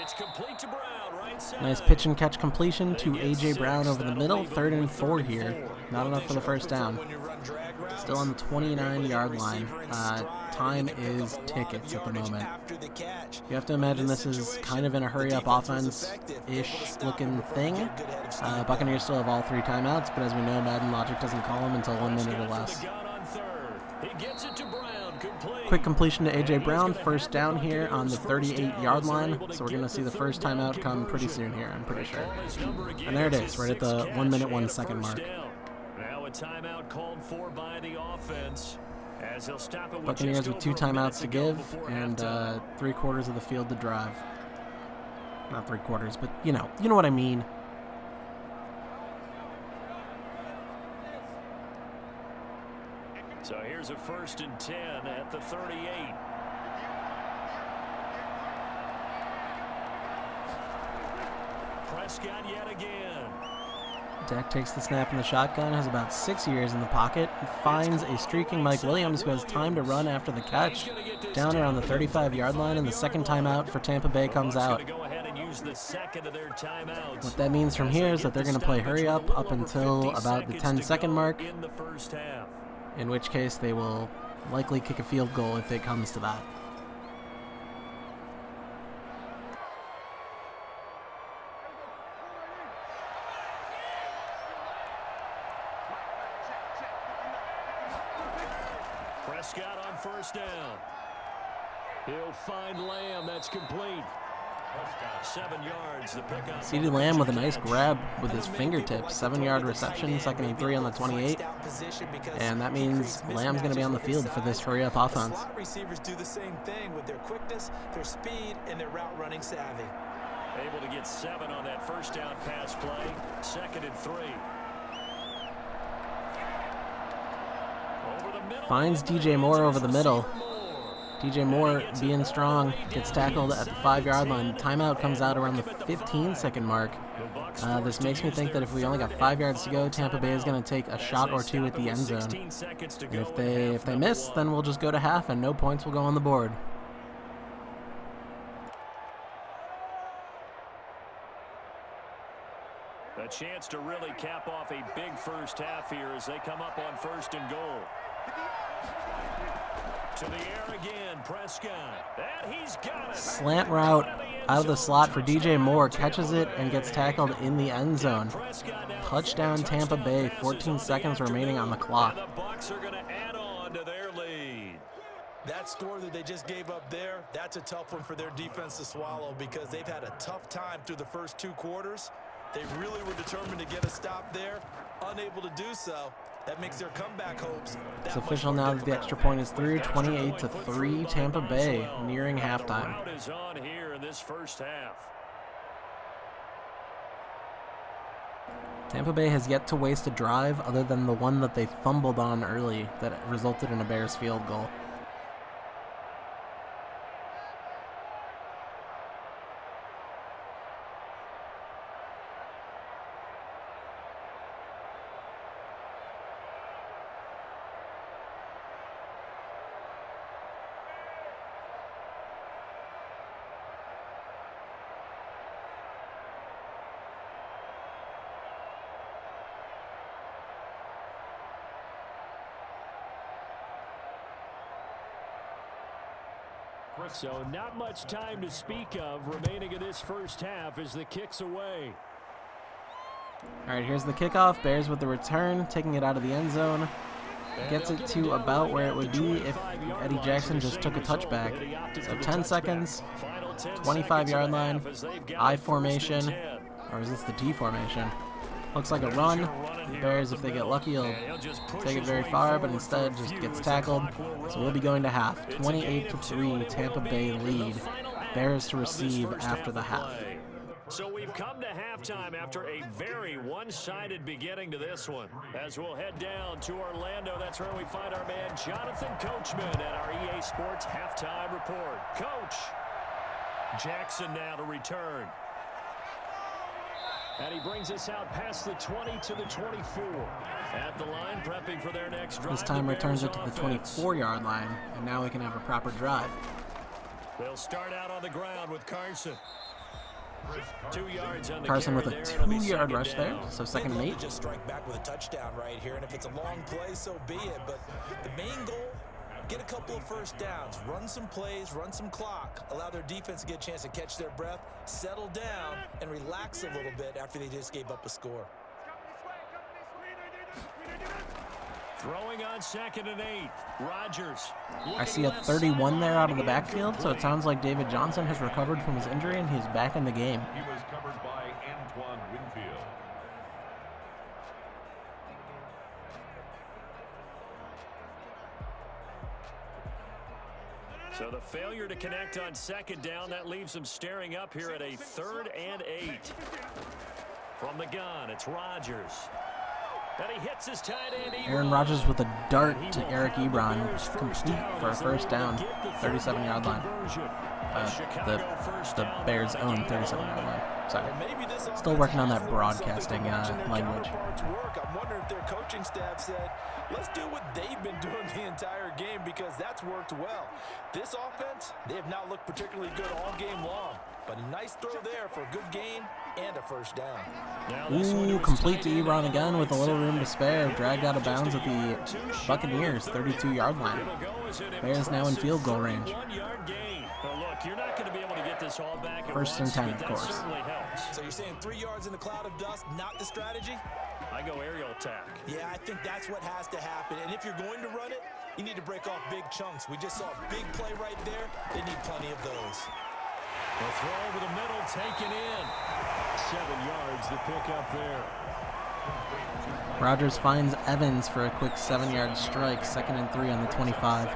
It's complete to Brown, right side. Nice pitch and catch completion to A.J. Brown over the middle, 3rd and 4 here. Not enough for the first down. Still on the 29-yard line. Time is tickets at the moment. You have to imagine this is kind of in a hurry-up offense-ish looking thing. Buccaneers still have all 3 timeouts, but as we know, Madden logic doesn't call them until 1 minute or less. Quick completion to A.J. Brown, first down here on the 38-yard line, so we're going to see the first timeout come pretty soon here, I'm pretty sure. And there it is, right at the 1 minute, 1 second mark. Now a timeout called for by the offense. As he'll stop it with Buccaneers with 2 timeouts to give and 3/4 of the field to drive. Not 3/4, but you know what I mean. So here's a 1st and 10 at the 38. Prescott yet again. Dak takes the snap in the shotgun, has about 6 years in the pocket, and finds a streaking Mike Williams who has time to run after the catch. Down around the 35-yard line, and the second timeout for Tampa Bay comes out. What that means from here is that they're going to play hurry up until about the 10-second mark, in which case they will likely kick a field goal if it comes to that. Prescott on 1st down. He'll find Lamb. That's complete. 7 yards. The pickup. CeeDee Lamb with a nice grab with his fingertips. 7-yard reception, 2nd and 3 on the 28. And that means Lamb's going to be on the field for this hurry-up offense. Slot receivers do the same thing with their quickness, their speed, and their route running savvy. Able to get 7 on that 1st down pass play. 2nd and 3. Finds DJ Moore over the middle. DJ Moore being strong, gets tackled at the 5-yard line. Timeout comes out around the 15-second mark. This makes me think that if we only got 5 yards to go, Tampa Bay is going to take a shot or 2 at the end zone. And if they miss, then we'll just go to half and no points will go on the board. A chance to really cap off a big first half here as they come up on 1st and goal. To the air again, Prescott. And he's got it. Slant route out of the slot for DJ Moore, catches it and gets tackled in the end zone. Touchdown Tampa Bay, 14 seconds remaining on the clock. The Bucs are going to add on to their lead. That score that they just gave up there, that's a tough one for their defense to swallow because they've had a tough time through the first 2 quarters. They really were determined to get a stop there, unable to do so. That makes their comeback hopes. It's official now that the extra point is through, 28-3 Tampa Bay, nearing halftime. Crowd is on here in this first half. Tampa Bay has yet to waste a drive other than the one that they fumbled on early that resulted in a Bears field goal. So not much time to speak of remaining in this first half as the kick's away. All right, here's the kickoff. Bears with the return, taking it out of the end zone. Gets it to about where it would be if Eddie Jackson just took a touchback. So 10 seconds, 25-yard line, I formation, or is this the D formation? Looks like a run. Bears, if they get lucky, will take it very far, but instead just gets tackled. So we'll be going to half. 28-3, Tampa Bay lead. Bears to receive after the half. So we've come to halftime after a very one-sided beginning to this one. As we'll head down to Orlando, that's where we find our man Jonathan Coachman at our EA Sports Halftime Report. Coach, Jackson now to return. And he brings us out past the 20 to the 24. At the line, prepping for their next drive. This time returns it to the 24-yard line, and now we can have a proper drive. They'll start out on the ground with Carson. 2 yards on the Carson with a carry there. 2-yard rush there, so second and 8. Just strike back with a touchdown right here, and if it's a long play, so be it. But the main goal, get a couple of first downs, run some plays, run some clock, allow their defense to get a chance to catch their breath, settle down, and relax a little bit after they just gave up a score. Throwing on 2nd and 8. Rodgers. I see a 31 there out of the backfield, so it sounds like David Johnson has recovered from his injury and he's back in the game. He was covered by Antoine Winfield. So the failure to connect on 2nd down, that leaves them staring up here at a 3rd and 8. From the gun, it's Rodgers. And he hits his tight end. Aaron Rodgers with a dart to Eric Ebron, complete for a first down, 37-yard line. The Bears' own 37-yard line. Sorry. Still working on that broadcasting language. I'm wondering if their coaching staff said, let's do what they've been doing the entire game because that's worked well. This offense, they have not looked particularly good all game long. But a nice throw there for a good gain and a first down. Ooh, complete to Ebron again with a little room to spare. Dragged out of bounds at the Buccaneers' 32-yard line. Bears now in field goal range. You're not going to be able to get this all back at First and 10, of course. So you're saying 3 yards in the cloud of dust, not the strategy? I go aerial attack. Yeah, I think that's what has to happen. And if you're going to run it, you need to break off big chunks. We just saw a big play right there. They need plenty of those. The throw over the middle, taken in. 7 yards, the pickup there. Rodgers finds Evans for a quick 7-yard strike. 2nd and 3 on the 25.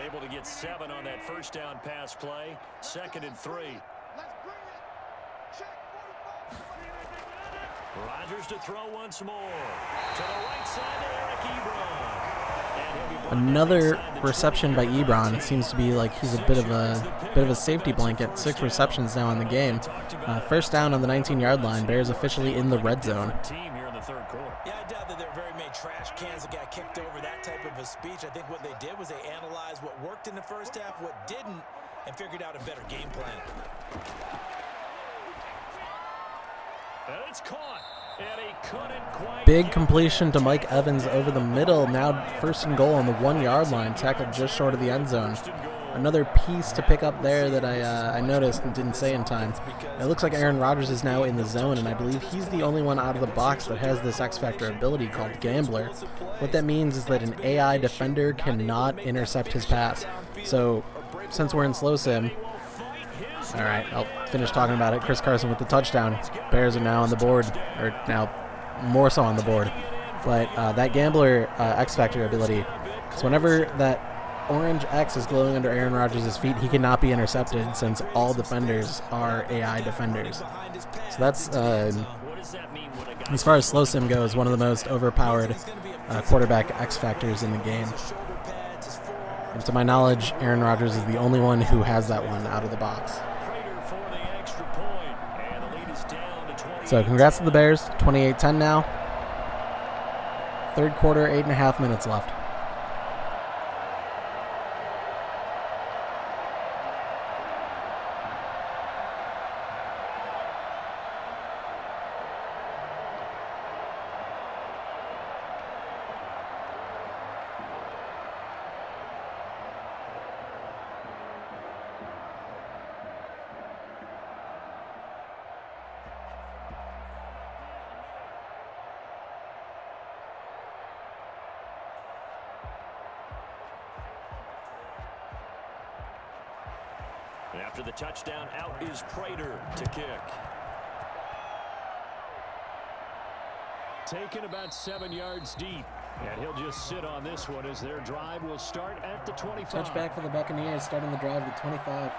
Able to get 7 on that first down pass play. 2nd and 3. Rodgers to throw once more. To the right side to Eric Ebron. Another reception by Ebron. Seems to be like he's a bit of a safety blanket. 6 receptions now in the game. First down on the 19-yard line. Bears officially in the red zone. Yeah, I doubt that there are very many trash cans that got kicked over, that type of a speech. I think what they did was they analyzed what worked in the first half, what didn't, and figured out a better game plan. And it's caught. And he couldn't quite. Big completion to Mike Evans over the middle. Now 1st and goal on the 1-yard line. Tackled just short of the end zone. Another piece to pick up there that I noticed and didn't say in time. It looks like Aaron Rodgers is now in the zone, and I believe he's the only one out of the box that has this X-Factor ability called Gambler. What that means is that an AI defender cannot intercept his pass. So, since we're in slow sim, all right, I'll finish talking about it. Chris Carson with the touchdown. Bears are now on the board, or now more so on the board. But that Gambler X-Factor ability, so whenever that orange X is glowing under Aaron Rodgers' feet, he cannot be intercepted since all defenders are AI defenders. So that's, as far as slow sim goes, one of the most overpowered quarterback X-Factors in the game. And to my knowledge, Aaron Rodgers is the only one who has that one out of the box. So congrats to the Bears, 28-10 now. 3rd quarter, 8.5 minutes left. After the touchdown, out is Prater to kick. Taken about 7 yards deep. And he'll just sit on this one as their drive will start at the 25. Touchback for the Buccaneers, starting the drive at 25.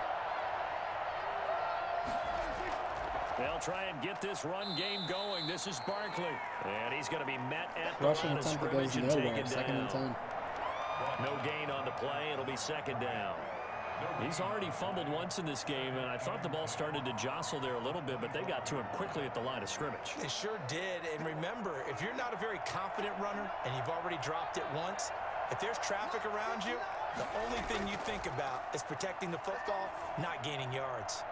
They'll try and get this run game going. This is Barkley. And he's going to be met at the Rushing line of attempt that goes scrimmage and nowhere, taken second and down. 10. No gain on the play. It'll be second down. He's already fumbled once in this game, and I thought the ball started to jostle there a little bit, but they got to him quickly at the line of scrimmage. They sure did. And remember, if you're not a very confident runner and you've already dropped it once, if there's traffic around you, the only thing you think about is protecting the football, not gaining yards.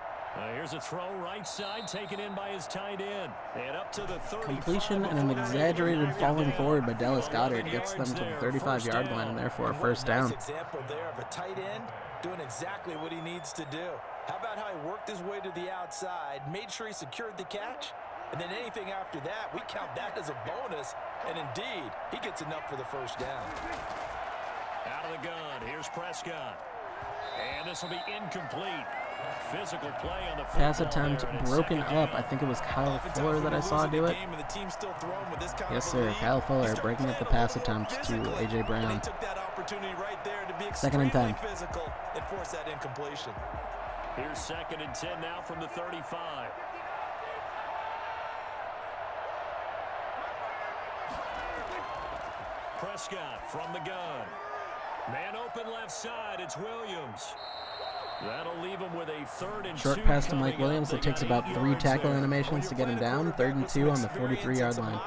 Here's a throw right side, taken in by his tight end. And up to the 35. Completion and an exaggerated falling forward by Dallas Goedert gets them to the 35-yard line and therefore a first down. Nice example there of a tight end doing exactly what he needs to do. How about how he worked his way to the outside, made sure he secured the catch, and then anything after that, we count that as a bonus, and indeed, he gets enough for the first down. Out of the gun, here's Prescott. And this will be incomplete. Physical play on the pass attempt broken up. I think it was Kyle Fuller that I saw do it. Yes, sir. Kyle Fuller breaking up the pass attempt to A.J. Brown. Second and 10. Here's second and 10 now from the 35. Prescott from the gun. Man open left side. It's Williams. That'll leave him with a 3rd and 2. Short pass to Mike Williams that takes about 3 tackle animations to get him down. 3rd and 2 on the 43-yard line.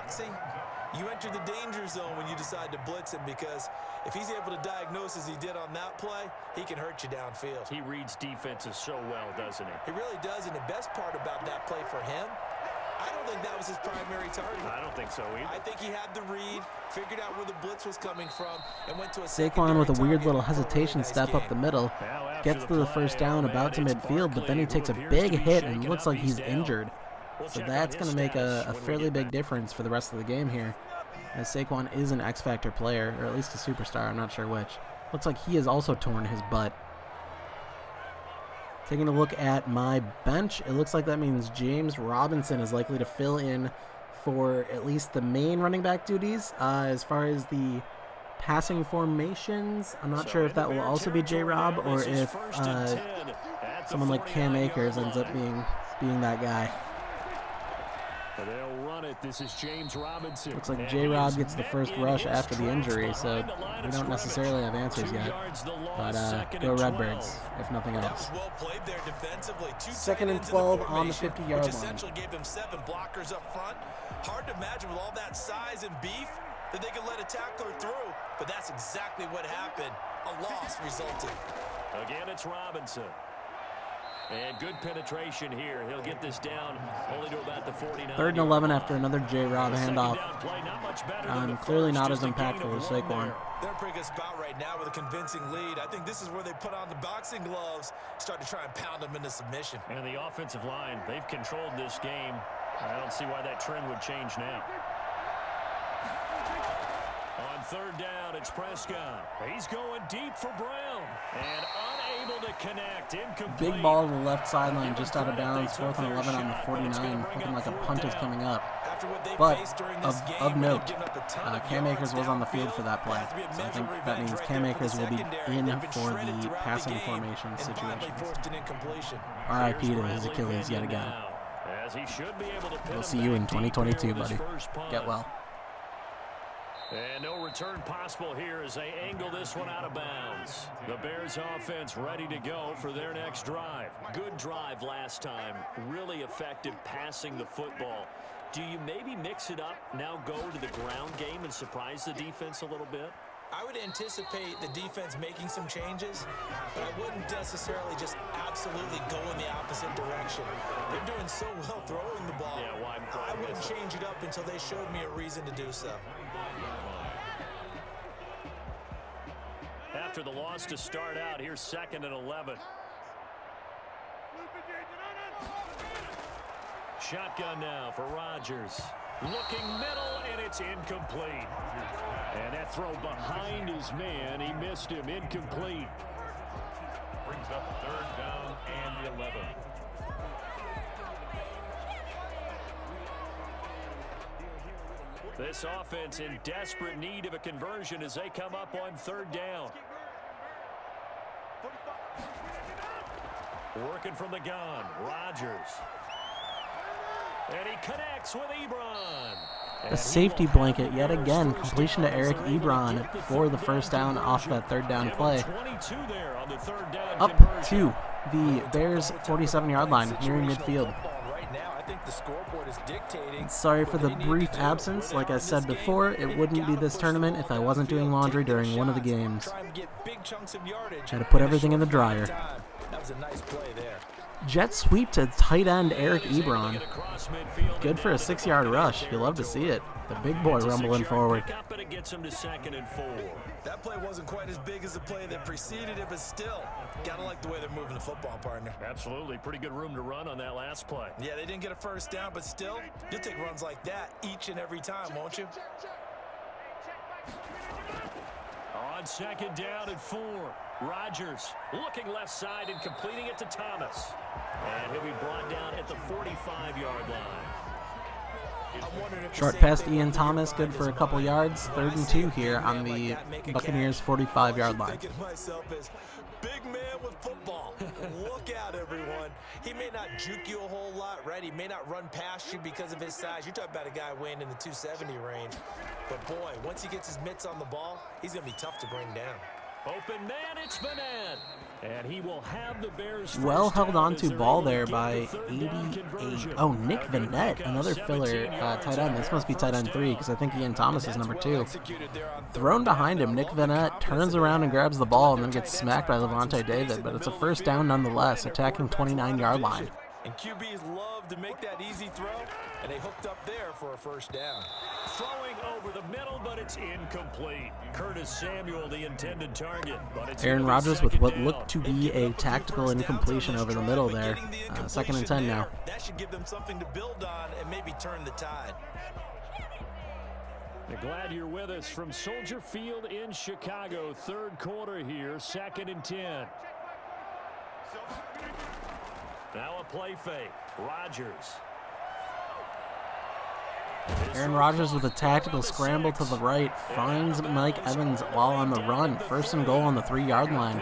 You enter the danger zone when you decide to blitz him, because if he's able to diagnose as he did on that play, he can hurt you downfield. He reads defenses so well, doesn't he? He really does, and the best part about that play for him, I don't think that was his primary target. I don't think so either. I think he had the read, figured out where the blitz was coming from, and went to a Saquon with a weird little hesitation step up the middle. Gets to the first down about to midfield, but then he takes a big hit and looks like he's injured. So that's going to make a fairly big difference for the rest of the game here, as Saquon is an X-Factor player, or at least a superstar, I'm not sure which. Looks like he has also torn his butt. Taking a look at my bench, it looks like that means James Robinson is likely to fill in for at least the main running back duties. As far as the passing formations, I'm not sure if that will also be J-Rob or if someone like Cam Akers ends up being that guy. They'll run it. This is James Robinson. Looks like J-Rob gets the first rush after the injury, so we don't necessarily have answers yet. But go Redbirds, if nothing else. Second and 12 on the 50-yard line. Essentially gave them 7 blockers up front. Hard to imagine with all that size and beef that they could let a tackler through, but that's exactly what happened. A loss resulted. Again, it's Robinson. And good penetration here. He'll get this down only to about the 49. 3rd and 11 after another J-Rob handoff. Clearly not as impactful as Saquon. They're in a pretty good spot right now with a convincing lead. I think this is where they put on the boxing gloves, start to try and pound them into submission. And the offensive line, they've controlled this game. I don't see why that trend would change now. On 3rd down, it's Prescott. He's going deep for Brown. And unable to connect. Incomplete. Big ball to the left sideline, just out of bounds. 4th and 11 on the 49. Looking like a punt is coming up. But of note, Cam Akers was on the field for that play. So I think that means Cam Akers will be in for the passing formation situation. RIP to his Achilles yet again. We'll see you in 2022, buddy. Get well. And no return possible here as they angle this one out of bounds. The Bears offense ready to go for their next drive. Good drive last time. Really effective passing the football. Do you maybe mix it up, now go to the ground game and surprise the defense a little bit? I would anticipate the defense making some changes, but I wouldn't necessarily just absolutely go in the opposite direction. They're doing so well throwing the ball. Yeah, well, I wouldn't change it up until they showed me a reason to do so. After the loss to start out, here's 2nd and 11. Shotgun now for Rodgers. Looking middle, and it's incomplete. And that throw behind his man, he missed him. Incomplete. Brings up 3rd down and the 11. This offense in desperate need of a conversion as they come up on 3rd down. Working from the gun, Rodgers. And he connects with Ebron. The safety blanket yet again. Completion to Eric Ebron for the first down off that 3rd down play. Up to the Bears' 47-yard line, nearing midfield. Sorry for the brief absence. Like I said before, it wouldn't be this tournament if I wasn't doing laundry during one of the games. Had to put everything in the dryer. That was a nice play there. Jet sweep to tight end Eric Ebron. Good for a 6-yard rush. You love to see it. The big boy rumbling forward. That play wasn't quite as big as the play that preceded it, but still, gotta like the way they're moving the football, partner. Absolutely. Pretty good room to run on that last play. Yeah, they didn't get a first down, but still, you'll take runs like that each and every time, won't you? On 2nd down and 4. Rodgers looking left side and completing it to Thomas. And he'll be brought down at the 45-yard line. Short pass to Ian Thomas, good for a couple yards. 3rd and 2 here on the Buccaneers' 45-yard line. Big man with football. Look out, everyone. He may not juke you a whole lot, right? He may not run past you because of his size. You're talking about a guy weighing in the 270 range. But, boy, once he gets his mitts on the ball, he's going to be tough to bring down. Open man, it's Vanette. And he will have the Bears. Well held on to ball there by 88. Oh, Nick Vanette, another filler tight end. This must be tight end 3 because I think Ian Thomas is number 2. Thrown behind him, Nick Vanette turns around and grabs the ball and then gets smacked by Levante David. But it's a first down nonetheless, attacking 29-yard line. And QBs love to make that easy throw, and they hooked up there for a first down. Throwing over the middle, but it's incomplete. Curtis Samuel, the intended target. But it's Aaron Rodgers with what looked to be a tactical incompletion over the middle there. 2nd and 10 now. That should give them something to build on and maybe turn the tide. Glad you're with us from Soldier Field in Chicago. 3rd quarter here, 2nd and 10. Now a play fake. Rodgers. Aaron Rodgers with a tactical scramble to the right finds Mike Evans while on the run. 1st and goal on the 3-yard line.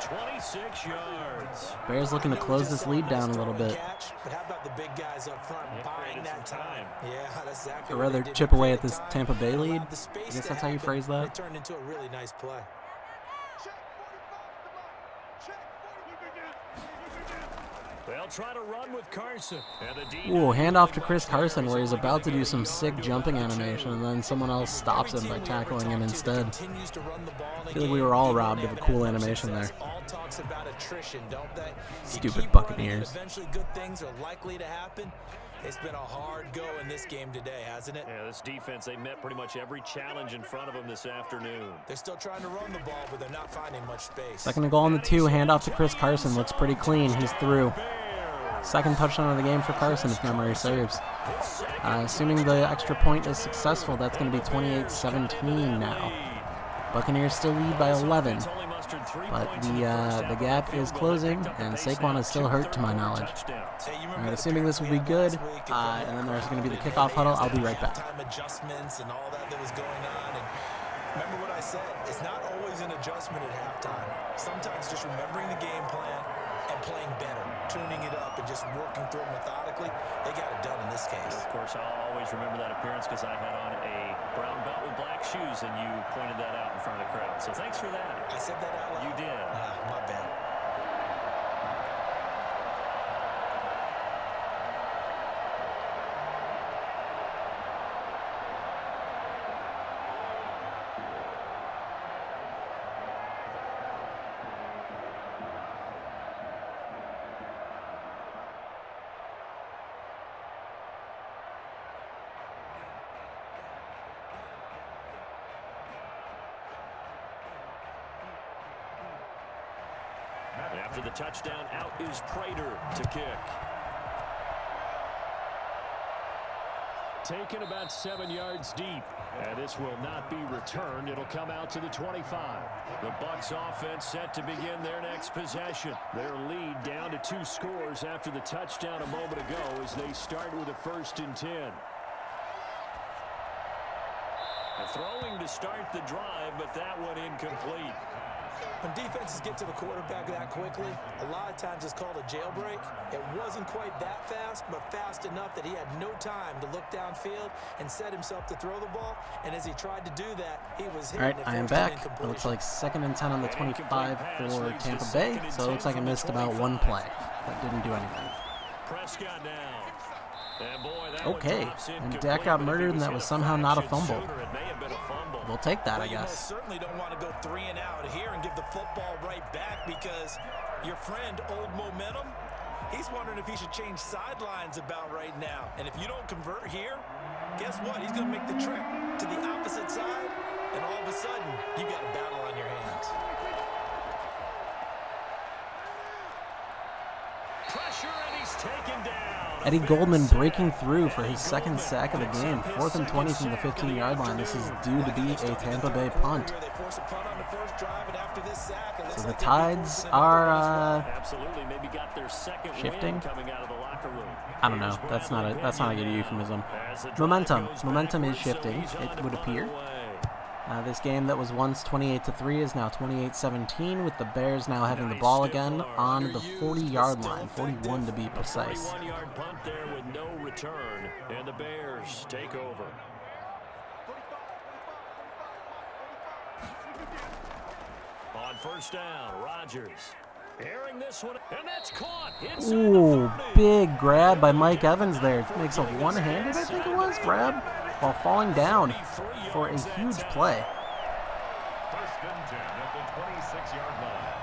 26 yards. Bears looking to close this lead down a little bit. But how about the big guys up front buying that time? Yeah, that's exactly. I'd rather chip away at this Tampa Bay lead. I guess that's how you phrase that. It turned into a really nice play. They'll try to run with Carson. Ooh, handoff to Chris Carson where he's about to do some sick jumping animation and then someone else stops him by tackling him instead. I feel like we were all robbed of a cool animation there. Stupid Buccaneers. Eventually good things are likely to happen. It's been a hard go in this game today, hasn't it? Yeah, this defense, they met pretty much every challenge in front of them this afternoon. They're still trying to run the ball, but they're not finding much space. 2nd and goal on the 2, handoff to Chris Carson. Looks pretty clean. He's through. 2nd touchdown of the game for Carson, if memory serves. Assuming the extra point is successful, that's going to be 28-17 now. Buccaneers still lead by 11. But the gap is closing, and Saquon is still hurt to my knowledge. All right, assuming this will be good, and then there's going to be the kickoff huddle, I'll be right back. Time adjustments and all that was going on. And remember what I said, it's not always an adjustment at halftime. Sometimes just remembering the game plan and playing better, tuning it up and just working through it methodically. They got it done in this case. Of course, I'll always remember that appearance because I had on a brown belt with black shoes, and you pointed that out in front of the crowd. So thanks for that. I said that out loud. You did. My bad. After the touchdown, out is Prater to kick. taken about 7 yards deep. And this will not be returned. It'll come out to the 25. The Bucs offense set to begin their next possession. Their lead down to 2 scores after the touchdown a moment ago as they start with a 1st and 10. A throwing to start the drive, but that one incomplete. When defenses get to the quarterback that quickly, a lot of times it's called a jailbreak. It wasn't quite that fast, but fast enough that he had no time to look downfield and set himself to throw the ball. And as he tried to do that, he was hit. All right, I am back. It looks like 2nd and 10 on the 25 for Tampa Bay. So it looks like I missed about 1 play. That didn't do anything. Prescott now. Okay, and Dak got murdered, and that was somehow not a fumble. We'll take that, I guess. You certainly don't want to go 3 and out here and give the football right back, because your friend, Old Momentum, he's wondering if he should change sidelines about right now. And if you don't convert here, guess what? He's going to make the trip to the opposite side, and all of a sudden, you've got a battle on your hands. Pressure, and he's taken down. Eddie Goldman breaking through for his 2nd sack of the game. 4th and 20 from the 15-yard line. This is due to be a Tampa Bay punt. So the Tides are shifting. I don't know. That's not a good euphemism. Momentum is shifting, it would appear. This game that was once 28-3 is now 28-17, with the Bears now having the ball again on the 40-yard line, 41 to be precise. 41-yard punt there with no return, and the Bears take over. On 1st down, Rodgers airing this one, and that's caught. Ooh, big grab by Mike Evans there. It makes a one-handed, I think it was, grab while falling down for a huge play. 1st and 10 at the 26-yard line.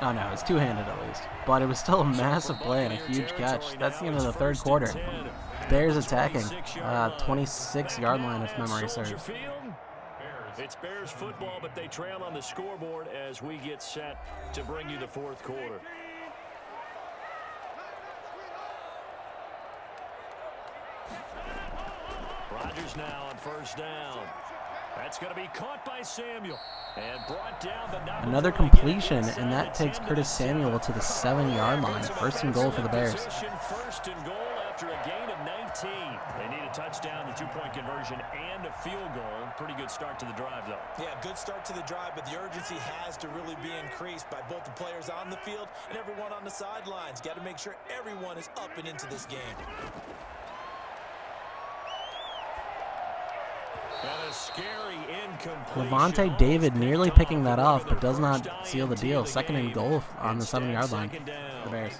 Oh no, it's two-handed at least. But it was still a massive play and a huge catch. That's the end of the 3rd quarter. Bears attacking. 26-yard line if memory serves. It's Bears football, but they trail on the scoreboard as we get set to bring you the 4th quarter. Rodgers now on 1st down. That's going to be caught by Samuel and brought down, but not another completion, and that takes Curtis Samuel to the 7-yard line. 1st and goal for the Bears. 1st and goal after a gain of 19. They need a touchdown, the 2-point conversion, and a field goal. Pretty good start to the drive, though. Yeah, good start to the drive, but the urgency has to really be increased by both the players on the field and everyone on the sidelines. Got to make sure everyone is up and into this game. And a scary incompletion. Levante David nearly picking that off, but does not seal the deal. 2nd and goal on the 7-yard line for the Bears.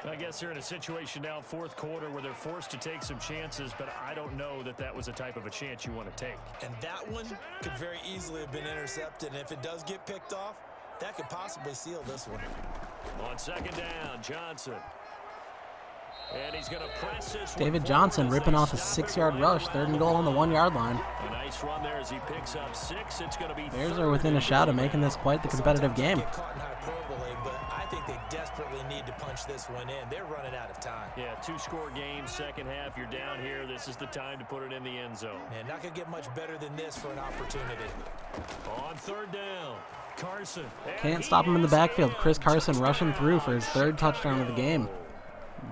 I guess they're in a situation now, 4th quarter, where they're forced to take some chances, but I don't know that that was a type of a chance you want to take. And that one could very easily have been intercepted, and if it does get picked off, that could possibly seal this one. On 2nd down, Johnson. And he's going to press this. David Johnson ripping off a 6-yard rush. 3rd and goal on the 1-yard line. A nice run there as he picks up 6. It's going to be Bears are within a shot of making this quite the competitive game. But I think they desperately need to punch this one in. They're running out of time. Yeah, 2-score game, 2nd half. You're down here. This is the time to put it in the end zone. And not going to get much better than this for an opportunity. On 3rd down, Carson. Can't stop him in the backfield. Chris Carson rushing through for his 3rd touchdown of the game.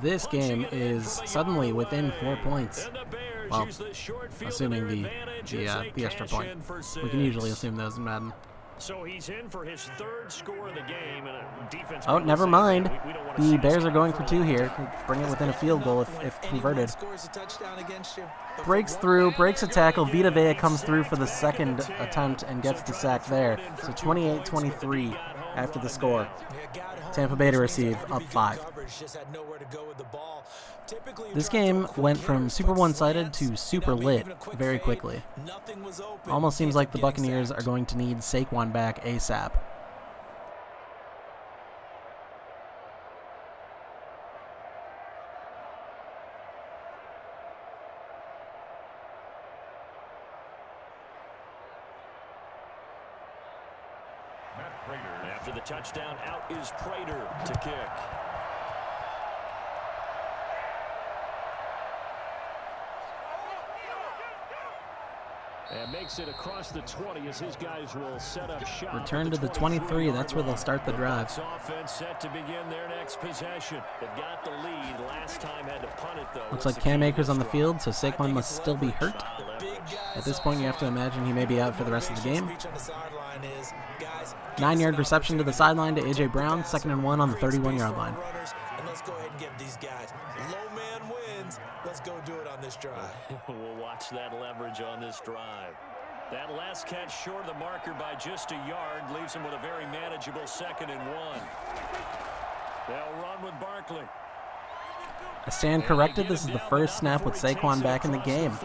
This game is suddenly within 4 points. Well, assuming the extra point. We can usually assume those in Madden. So he's in for his 3rd score of the game, and a defense. Oh, never mind. The Bears are going for 2 here. Bring it within a field goal if converted. Breaks through, breaks a tackle. Vita Vea comes through for the 2nd attempt and gets the sack there. So 28-23 after the score. Tampa Bay to receive, up 5. This game went from super one-sided to super lit very quickly. Almost seems like the Buccaneers are going to need Saquon back ASAP. After the touchdown, out is Prater to kick. makes it across the 20 as his guys will set up shop. Return to the 23. That's where they'll start the drive. Offense set to begin their next possession. They've got the lead. Last time had to punt it, though. Looks like Cam Akers on the field, so Saquon must still be hurt. At this point, you have to imagine he may be out for the rest of the game. 9-yard reception to the sideline to A.J. Brown, 2nd and 1 on the 31-yard line. And let's go ahead and give these guys low man wins. Let's go do it on this drive. We'll watch that leverage on this drive. That last catch short of the marker by just a yard leaves him with a very manageable 2nd and 1. They'll run with Barkley. I stand corrected. This is the first snap with Saquon back in the game.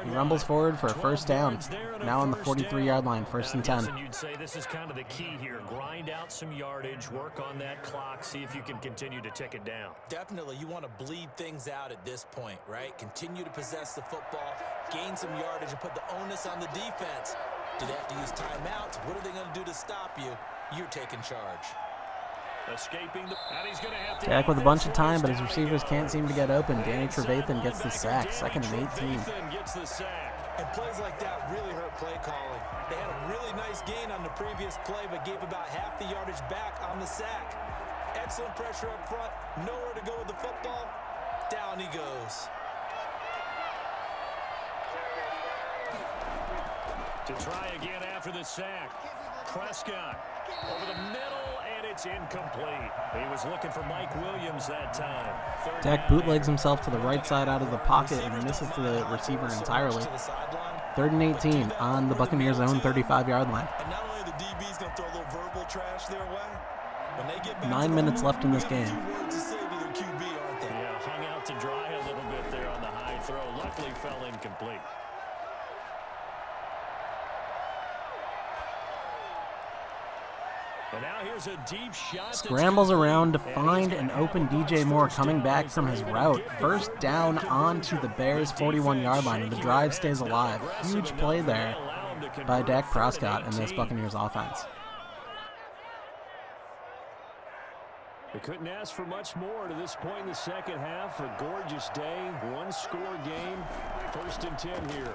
He rumbles forward for a first down. Now on the 43-yard line, 1st and 10. You'd say this is kind of the key here. Grind out some yardage, work on that clock, see if you can continue to tick it down. Definitely, you want to bleed things out at this point, right? Continue to possess the football, gain some yardage, and put the onus on the defense. Do they have to use timeouts? What are they going to do to stop you? You're taking charge. Escaping the, and he's going to have to Dak with a bunch of time, but his receivers can't seem to get open. Danny Trevathan gets the sack, 2nd and 18. Gets the sack. And plays like that really hurt play calling. They had a really nice gain on the previous play, but gave about half the yardage back on the sack. Excellent pressure up front, nowhere to go with the football. Down he goes. To try again after the sack. Prescott over the middle, and it's incomplete. He was looking for Mike Williams that time. Dak bootlegs himself to the right side out of the pocket and misses the receiver entirely. 3rd and 18 on the Buccaneers' own 35-yard line. And not only the DB's going to throw a little verbal trash their way, when they get back 9 minutes left in this game. Yeah, hung out to dry a little bit there on the high throw. Luckily fell incomplete. And now here's a deep shot. Scrambles around to find an open DJ Moore coming back from his route. 1st down onto the Bears' 41-yard line, and the drive stays alive. Huge play there by Dak Prescott in this Buccaneers offense. They couldn't ask for much more to this point in the second half. A gorgeous day, 1-score game. 1st and 10 here.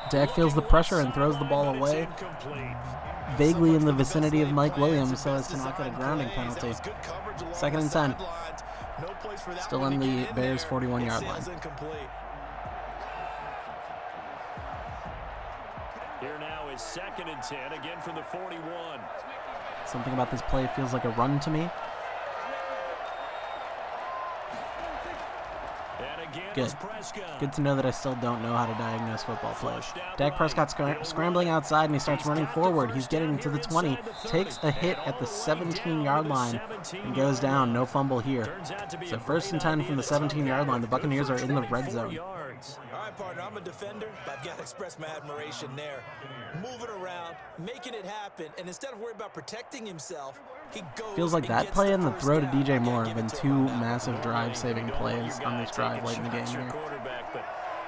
Dak feels the pressure and throws the ball away, vaguely in the vicinity of Mike Williams, so as to not get a grounding penalty. 2nd and 10. Still on the Bears' 41-yard line. Here now is 2nd and 10, again from the 41. Something about this play feels like a run to me. Good to know that I still don't know how to diagnose football plays. Dak Prescott scrambling outside, and he starts running forward. He's getting to the 20, takes a hit at the 17-yard line, and goes down. No fumble here. So 1st and 10 from the 17-yard line. The Buccaneers are in the red zone. All right, partner, I'm a defender, but I've got to express my admiration there. Moving around, making it happen, and instead of worrying about protecting himself, he goes. Feels like that play and the throw to DJ Moore have been 2 massive drive-saving plays on this drive late in the game here.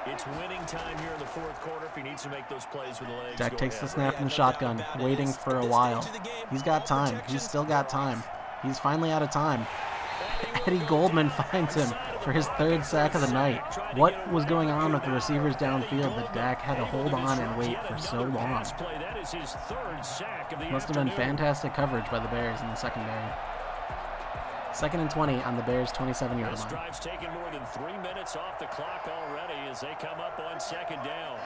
It's winning time here in the 4th quarter if he needs to make those plays with the legs. Dak takes the snap in the shotgun, waiting for a while. He's got time. He's still got time. He's finally out of time. Eddie Goldman finds him for his 3rd sack of the night. What was going on with the receivers downfield that Dak had to hold on and wait for so long? Must have been fantastic coverage by the Bears in the secondary. 2nd and 20 on the Bears' 27-yard line. This drive's taken more than 3 minutes off the clock already as they come up on 2nd down.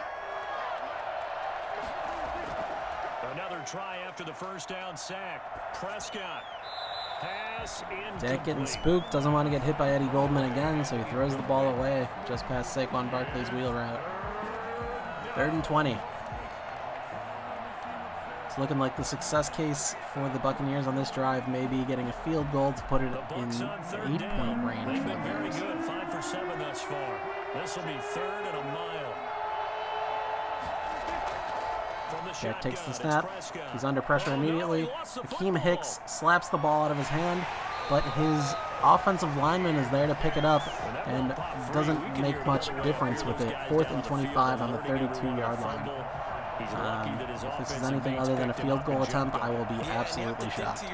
Another try after the 1st down sack. Prescott. Dak getting spooked, doesn't want to get hit by Eddie Goldman again, so he throws the ball away just past Saquon Barkley's wheel route. 3rd and 20. It's looking like the success case for the Buccaneers on this drive may be getting a field goal to put it in the 8-point range for the Bears. Very good, 5 for 7 thus far. This will be 3rd and a mile. Dak takes the snap. He's under pressure immediately. Akeem Hicks slaps the ball out of his hand, but his offensive lineman is there to pick it up and doesn't make much difference with it. 4th and 25 on the 32-yard line. If this is anything other than a field goal attempt, I will be absolutely shocked.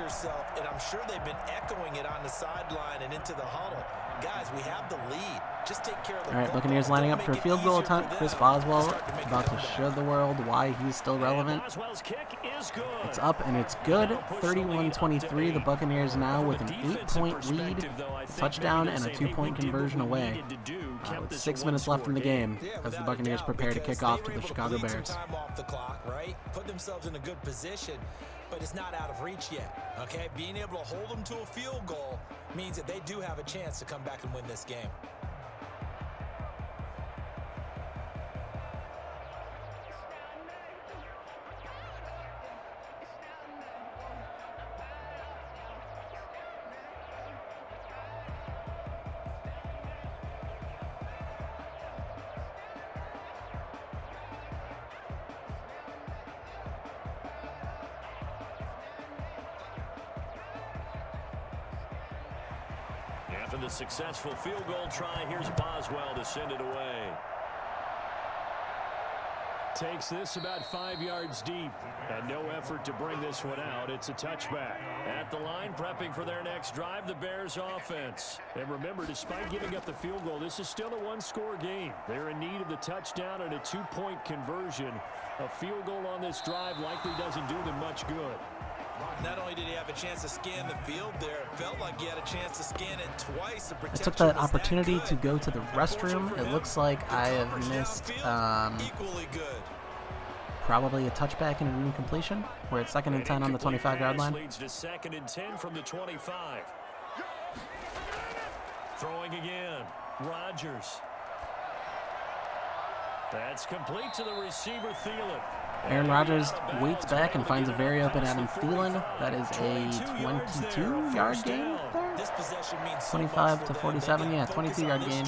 And I'm sure they've been echoing it on the sideline and into the huddle. guys, we have the lead. Just take care of the All right, Buccaneers lining up for a field goal attempt. Chris Boswell about to show the world why he's still relevant. It's up and it's good. 31-23. The Buccaneers now with an 8-point lead, touchdown, and a 2-point conversion away. With 6 minutes left in the game as the Buccaneers prepare to kick off to the Chicago Bears. Time off the clock, right? Put themselves in a good position, but it's not out of reach yet. Okay, being able to hold them to a field goal means that they do have a chance to come back and win this game. After the successful field goal try, here's Boswell to send it away. Takes this about 5 yards deep. And no effort to bring this one out. It's a touchback. At the line, prepping for their next drive, the Bears offense. And remember, despite giving up the field goal, this is still a one-score game. They're in need of the touchdown and a 2-point conversion. A field goal on this drive likely doesn't do them much good. Not only did he have a chance to scan the field there, it felt like he had a chance to scan it twice. I took that opportunity to go to the restroom. It looks like I have missed probably a touchback and an incompletion. We're at 2nd and 10 on the 25-yard line. Leads to 2nd and 10 from the 25. Throwing again. Rodgers. That's complete to the receiver, Thielen. Aaron Rodgers waits back and finds a very open Adam Thielen. That is a 22-yard gain there? 25 to 47, yeah, 22-yard gain.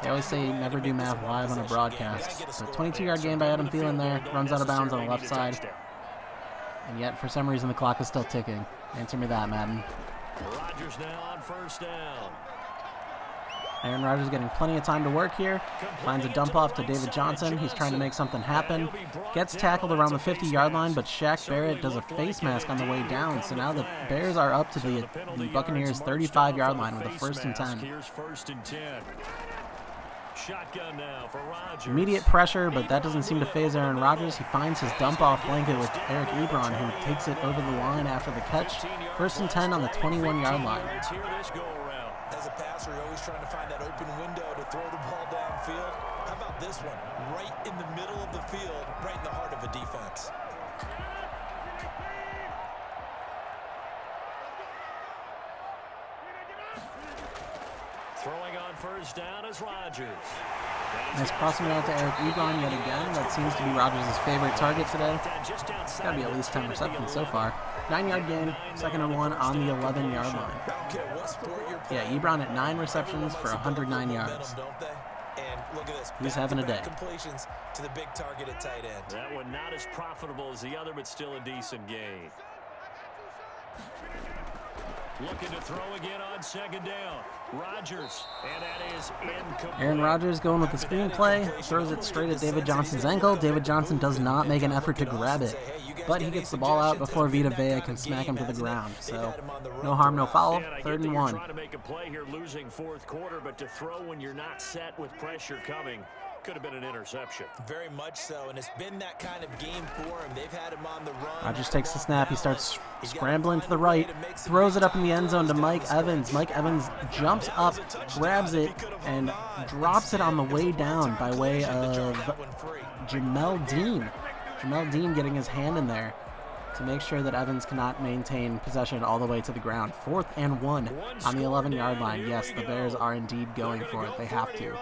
They always say never do math live on a broadcast. So 22-yard gain by Adam Thielen there, runs out of bounds on the left side. And yet, for some reason, the clock is still ticking. Answer me that, Madden. Rodgers now on 1st down. Aaron Rodgers getting plenty of time to work here. Finds a dump off to David Johnson. He's trying to make something happen. Gets tackled around the 50-yard line, but Shaq Barrett does a face mask on the way down. So now the Bears are up to the Buccaneers' 35-yard line with a 1st and 10. Here's 1st and 10. Shotgun now for Rodgers. Immediate pressure, but that doesn't seem to faze Aaron Rodgers. He finds his dump-off blanket with Eric Ebron, who takes it over the line after the catch. 1st and 10 on the 21-yard line. As a passer, you're always trying to find that open window to throw the ball downfield. How about this one? Right in the middle of the field, right in the heart of a defense. Throwing on 1st down is Rodgers. Nice crossing out to Eric Ebron yet again. That seems to be Rodgers' favorite target today. It's got to be at least 10 receptions so far. 9-yard gain, 2nd and 1 on the 11-yard line. Yeah, Ebron at 9 receptions for 109 yards. And look at this. He's having a day. Completions to the big target at tight end. That one not as profitable as the other, but still a decent gain. Looking to throw again on 2nd down. Rodgers, and that is incomplete. Aaron Rodgers going with the screenplay, throws it straight at David Johnson's ankle. David Johnson does not make an effort to grab it, but he gets the ball out before Vita Vea can smack him to the ground. So no harm, no foul. 3rd and 1. Trying to make a play here, losing 4th quarter, but to throw when you're not set with pressure coming could have been an interception. Very much so, and it's been that kind of game for him. They've had him on the run. Rodgers takes the snap. He starts scrambling to the right, throws it up in the end zone to Mike Evans. Mike Evans jumps up, grabs it, and drops it on the way down by way of Jamel Dean. Jamel Dean getting his hand in there to make sure that Evans cannot maintain possession all the way to the ground. 4th and 1 on the 11-yard line. Yes, the Bears are indeed going for it. They have to.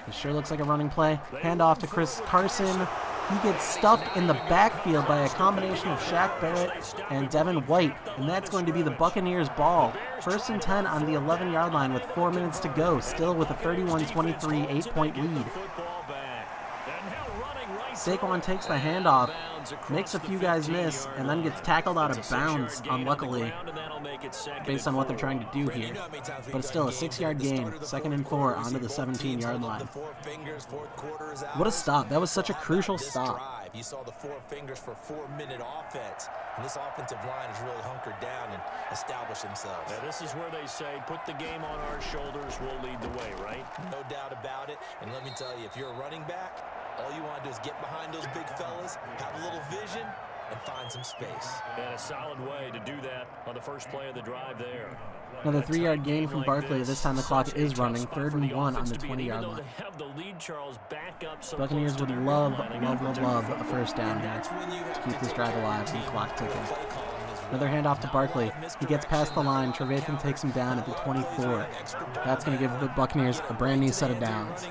It sure looks like a running play. Handoff to Chris Carson. He gets stuffed in the backfield by a combination of Shaq Barrett and Devin White, and that's going to be the Buccaneers' ball. 1st and 10 on the 11-yard line with 4 minutes to go, still with a 31-23 8-point lead. Saquon takes the handoff, makes a few guys miss, and then gets tackled out of bounds, unluckily. based on what they're trying to do here. But it's still a 6-yard gain, 2nd and 4 onto the 17-yard line. What a stop. That was such a crucial stop. You saw the 4 fingers for 4-minute offense, and this offensive line has really hunkered down and established themselves. Now, this is where they say, put the game on our shoulders, we'll lead the way, right? No doubt about it, and let me tell you, if you're a running back, all you want to do is get behind those big fellas, have a little vision, and find some space. And a solid way to do that on the first play of the drive there. Another 3-yard gain from Barkley. This time the clock is running. 3rd and 1 on the 20-yard line. Buccaneers would love a first down here to keep this drive alive and the clock ticking. Another handoff to Barkley. He gets past the line. Trevathan takes him down at the 24. That's going to give the Buccaneers a brand new set of downs.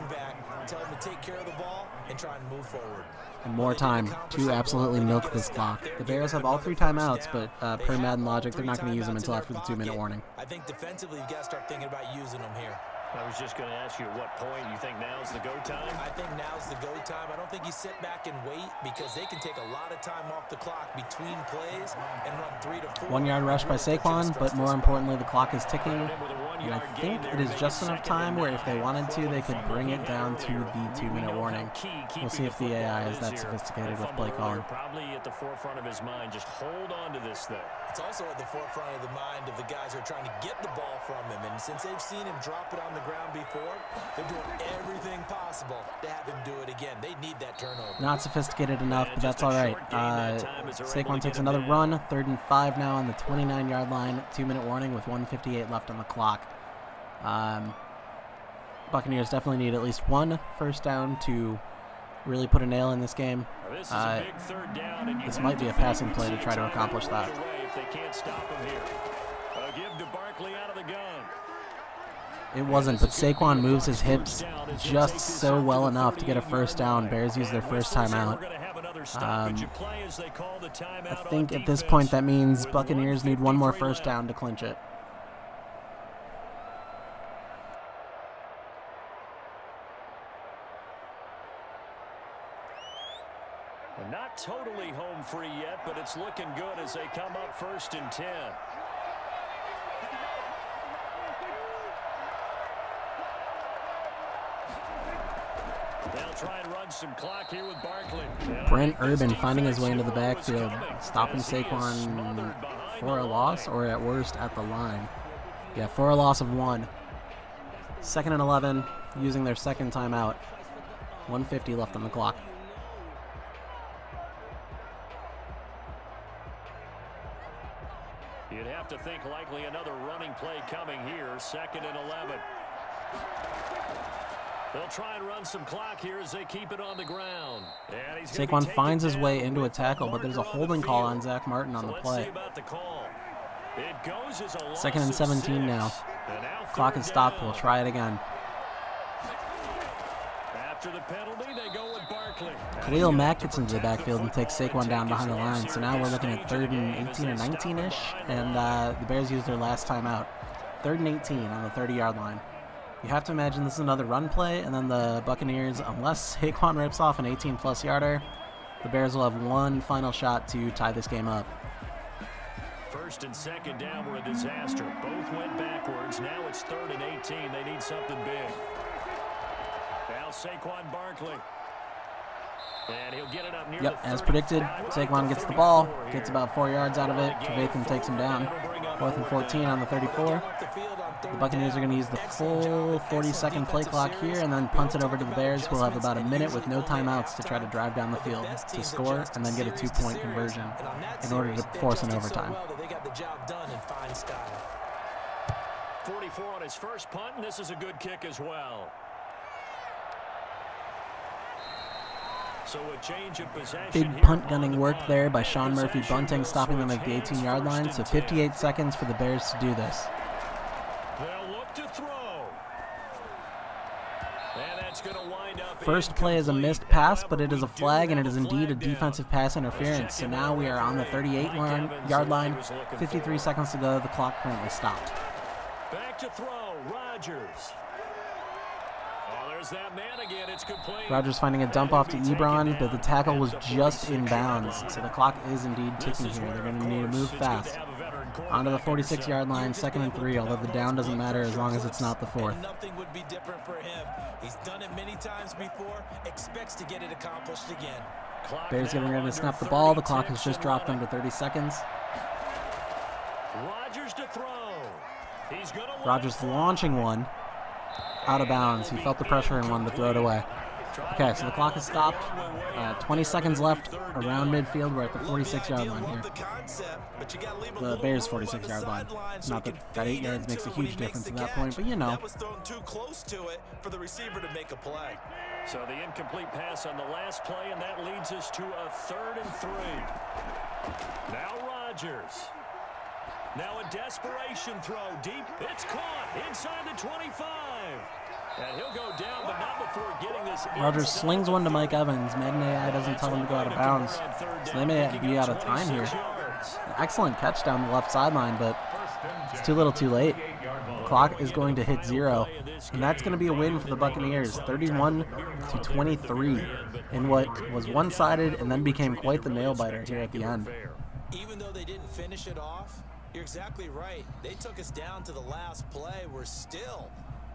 Tell them to take care of the ball and try and move forward. And more time to absolutely milk this clock. The Bears have all 3 timeouts, but per Madden logic, they're not going to use them until after the 2-minute warning. I think defensively, you've got to start thinking about using them here. I was just going to ask you at what point you think now's the go time? I think now's the go time. I don't think you sit back and wait because they can take a lot of time off the clock between plays and run 3 to 4. 1-yard rush by Saquon, but more importantly, the clock is ticking. And I think it is just enough time where if they wanted to, they could bring it down to the 2-minute warning. We'll see if the AI is that sophisticated with play calling. Probably at the forefront of his mind. Just hold on to this thing. It's also at the forefront of the mind of the guys who are trying to get the ball from him. And since they've seen him drop it on the ground before, they're doing everything possible to have him do it again. They need that turnover. Not sophisticated enough, but that's all right. Saquon takes another run. 3rd and 5 now on the 29-yard line. 2-minute warning with 1:58 left on the clock. Buccaneers definitely need at least 1 first down to really put a nail in this game. This might be a passing play to try to accomplish that. It wasn't, but Saquon moves his hips just so well enough to get a first down. Bears use their first timeout. I think at this point that means Buccaneers need 1 more first down to clinch it. Not totally home free yet, but it's looking good as they come up 1st and 10. They'll try and run some clock here with Barkley. Brent Urban finding his way into the backfield, stopping Saquon for a loss, or at worst at the line. Yeah, for a loss of 1. 2nd and 11, using their 2nd timeout. 1:50 left on the clock. You'd have to think likely another running play coming here. 2nd and 11. They'll try and run some clock here as they keep it on the ground. Saquon finds his way into a tackle, but there's a holding call on Zach Martin on the play. 2nd and 17 now. Clock is stopped. We'll try it again. After the penalty, they go with Barkley. Khalil Mack gets into the backfield and takes Saquon down behind the line. So now we're looking at 3rd and 18 or 19-ish, and the Bears use their last timeout. 3rd and 18 on the 30-yard line. You have to imagine this is another run play, and then the Buccaneers, unless Saquon rips off an 18-plus yarder, the Bears will have 1 final shot to tie this game up. 1st and 2nd down were a disaster. Both went backwards. Now it's 3rd and 18. They need something big. Now Saquon Barkley. And he'll get it up near Yep, as predicted, Saquon gets the ball, gets about 4 yards out of it. Trevathan takes him down. 4th and 14 on the 34. The Buccaneers are going to use the full 40-second play clock here and then punt it over to the Bears, who will have about a minute with no timeouts to try to drive down the field to score and then get a 2-point conversion in order to force an overtime. They got the job done in fine style. 44 on his first punt, and this is a good kick as well. So a change of possession. Big punt gunning work there by Sean Murphy Bunting, stopping them at the 18-yard line. So 58 seconds for the Bears to do this. They'll look to throw. And that's going to wind up. First play is a missed pass, but it is a flag, and it is indeed a defensive pass interference. So now we are on the 38-yard line. 53 seconds to go. The clock currently stopped. Back to throw. Rodgers. There's that man again. It's complete. Rodgers finding a dump off to Ebron, but the tackle was just in bounds. So the clock is indeed ticking here. They're going to need to move fast. onto the 46-yard line, 2nd and 3, although the down doesn't matter as long as it's not the 4th. Nothing would be different for him. He's done it many times before, expects to get it accomplished again. Bears getting ready to snap the ball. The clock has just dropped under 30 seconds. Rodgers to throw. Rodgers launching one out of bounds. He felt the pressure and wanted to throw it away. Okay, so the clock has stopped. 20 seconds left around midfield. We're at the 46-yard line here. The Bears' 46-yard line. Not that 8 yards makes a huge difference at that point, but you know. That was thrown too close to it for the receiver to make a play. So the incomplete pass on the last play, and that leads us to a 3rd and 3. Now Rodgers. Now a desperation throw deep. It's caught inside the 25. And he'll go down, but not before getting this. Rodgers slings one to Mike Evans. Madden AI doesn't tell him to go out of bounds, so they may be out of time here. Excellent catch down the left sideline, but it's too little too late. The clock is going to hit 0, and that's going to be a win for the Buccaneers, 31-23, in what was one-sided and then became quite the nail-biter here at the end. Even though they didn't finish it off, you're exactly right. They took us down to the last play.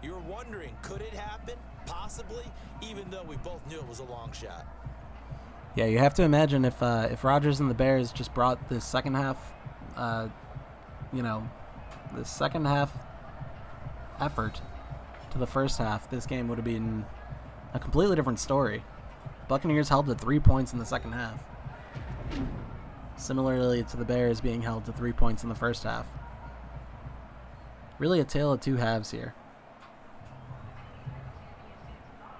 You're wondering, could it happen? Possibly, even though we both knew it was a long shot. Yeah, you have to imagine if Rodgers and the Bears just brought the second half, the second half effort to the first half, this game would have been a completely different story. Buccaneers held to 3 points in the second half. Similarly to the Bears being held to 3 points in the first half. Really a tale of two halves here,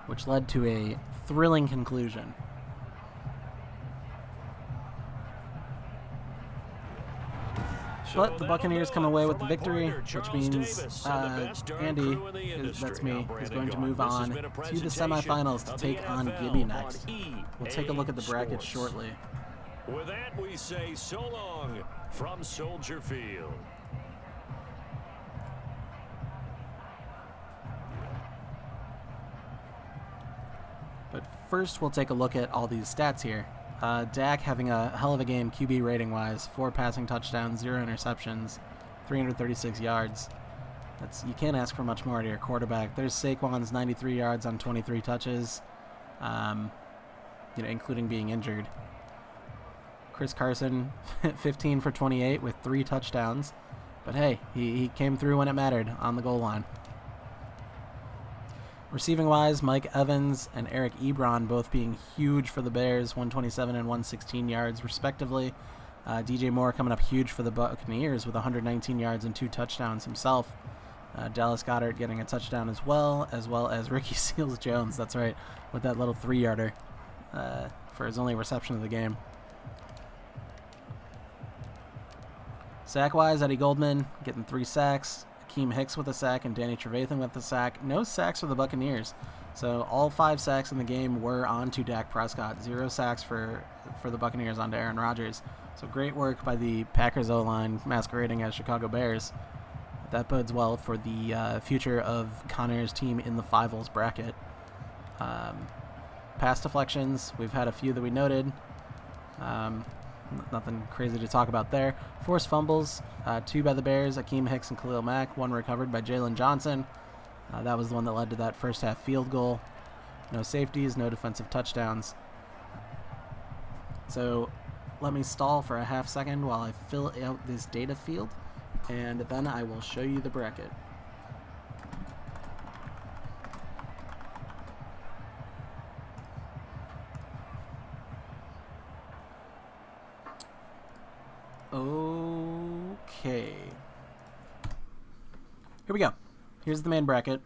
which led to a thrilling conclusion. But the Buccaneers come away with the victory, which means Andy, that's me, is going to move on to the semifinals to take on Gibby next. We'll take a look at the bracket shortly. With that, we say so long from Soldier Field. But first, we'll take a look at all these stats here. Dak having a hell of a game QB rating-wise. 4 passing touchdowns, 0 interceptions, 336 yards. You can't ask for much more to your quarterback. There's Saquon's 93 yards on 23 touches, including being injured. Chris Carson, 15 for 28 with 3 touchdowns. But hey, he came through when it mattered on the goal line. Receiving-wise, Mike Evans and Eric Ebron both being huge for the Bears, 127 and 116 yards, respectively. DJ Moore coming up huge for the Buccaneers with 119 yards and 2 touchdowns himself. Dallas Goedert getting a touchdown as well as Ricky Seals-Jones, that's right, with that little 3-yarder for his only reception of the game. Sack-wise, Eddie Goldman getting 3 sacks. Akeem Hicks with a sack and Danny Trevathan with a sack. No sacks for the Buccaneers. So all 5 sacks in the game were on to Dak Prescott. 0 sacks for the Buccaneers onto Aaron Rodgers. So great work by the Packers O-line masquerading as Chicago Bears. That bodes well for the future of Conair's team in the Five-Holes bracket. Pass deflections, we've had a few that we noted. Nothing crazy to talk about there. Forced fumbles, 2 by the Bears, Akeem Hicks and Khalil Mack, 1 recovered by Jalen Johnson. That was the one that led to that first half field goal. No safeties, no defensive touchdowns. So let me stall for a half second while I fill out this data field, and then I will show you the bracket. Okay. Here we go. Here's the main bracket.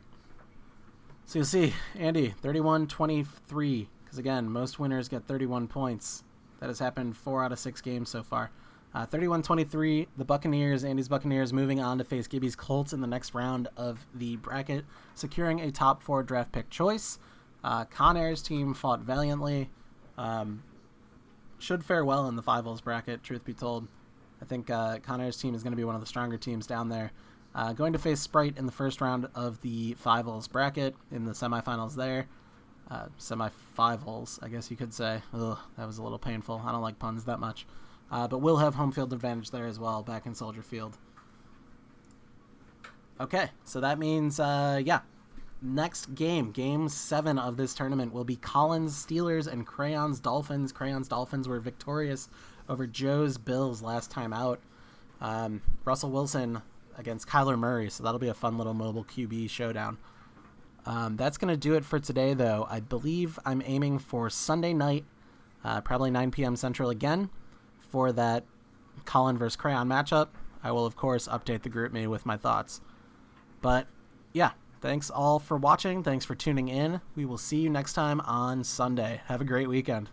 So you'll see, Andy, 31-23. Because again, most winners get 31 points. That has happened 4 out of 6 games so far. 31-23, the Buccaneers, Andy's Buccaneers, moving on to face Gibby's Colts in the next round of the bracket, securing a top 4 draft pick choice. Conair's team fought valiantly. Should fare well in the Five-Holes bracket, truth be told. I think Conair's team is going to be one of the stronger teams down there. Going to face Sprite in the first round of the Five-Holes bracket in the semifinals there. Semi-Five-Holes, I guess you could say. Ugh, that was a little painful. I don't like puns that much. but we'll have home field advantage there as well, back in Soldier Field. Okay, so that means, next game, Game 7 of this tournament, will be Collins Steelers and Crayons Dolphins. Crayons Dolphins were victorious over Joe's Bills last time out. Russell Wilson against Kyler Murray, so that'll be a fun little mobile QB showdown. That's going to do it for today, though. I believe I'm aiming for Sunday night, probably 9 p.m. Central again, for that Colin versus Crayon matchup. I will, of course, update the group me with my thoughts. But, yeah, thanks all for watching. Thanks for tuning in. We will see you next time on Sunday. Have a great weekend.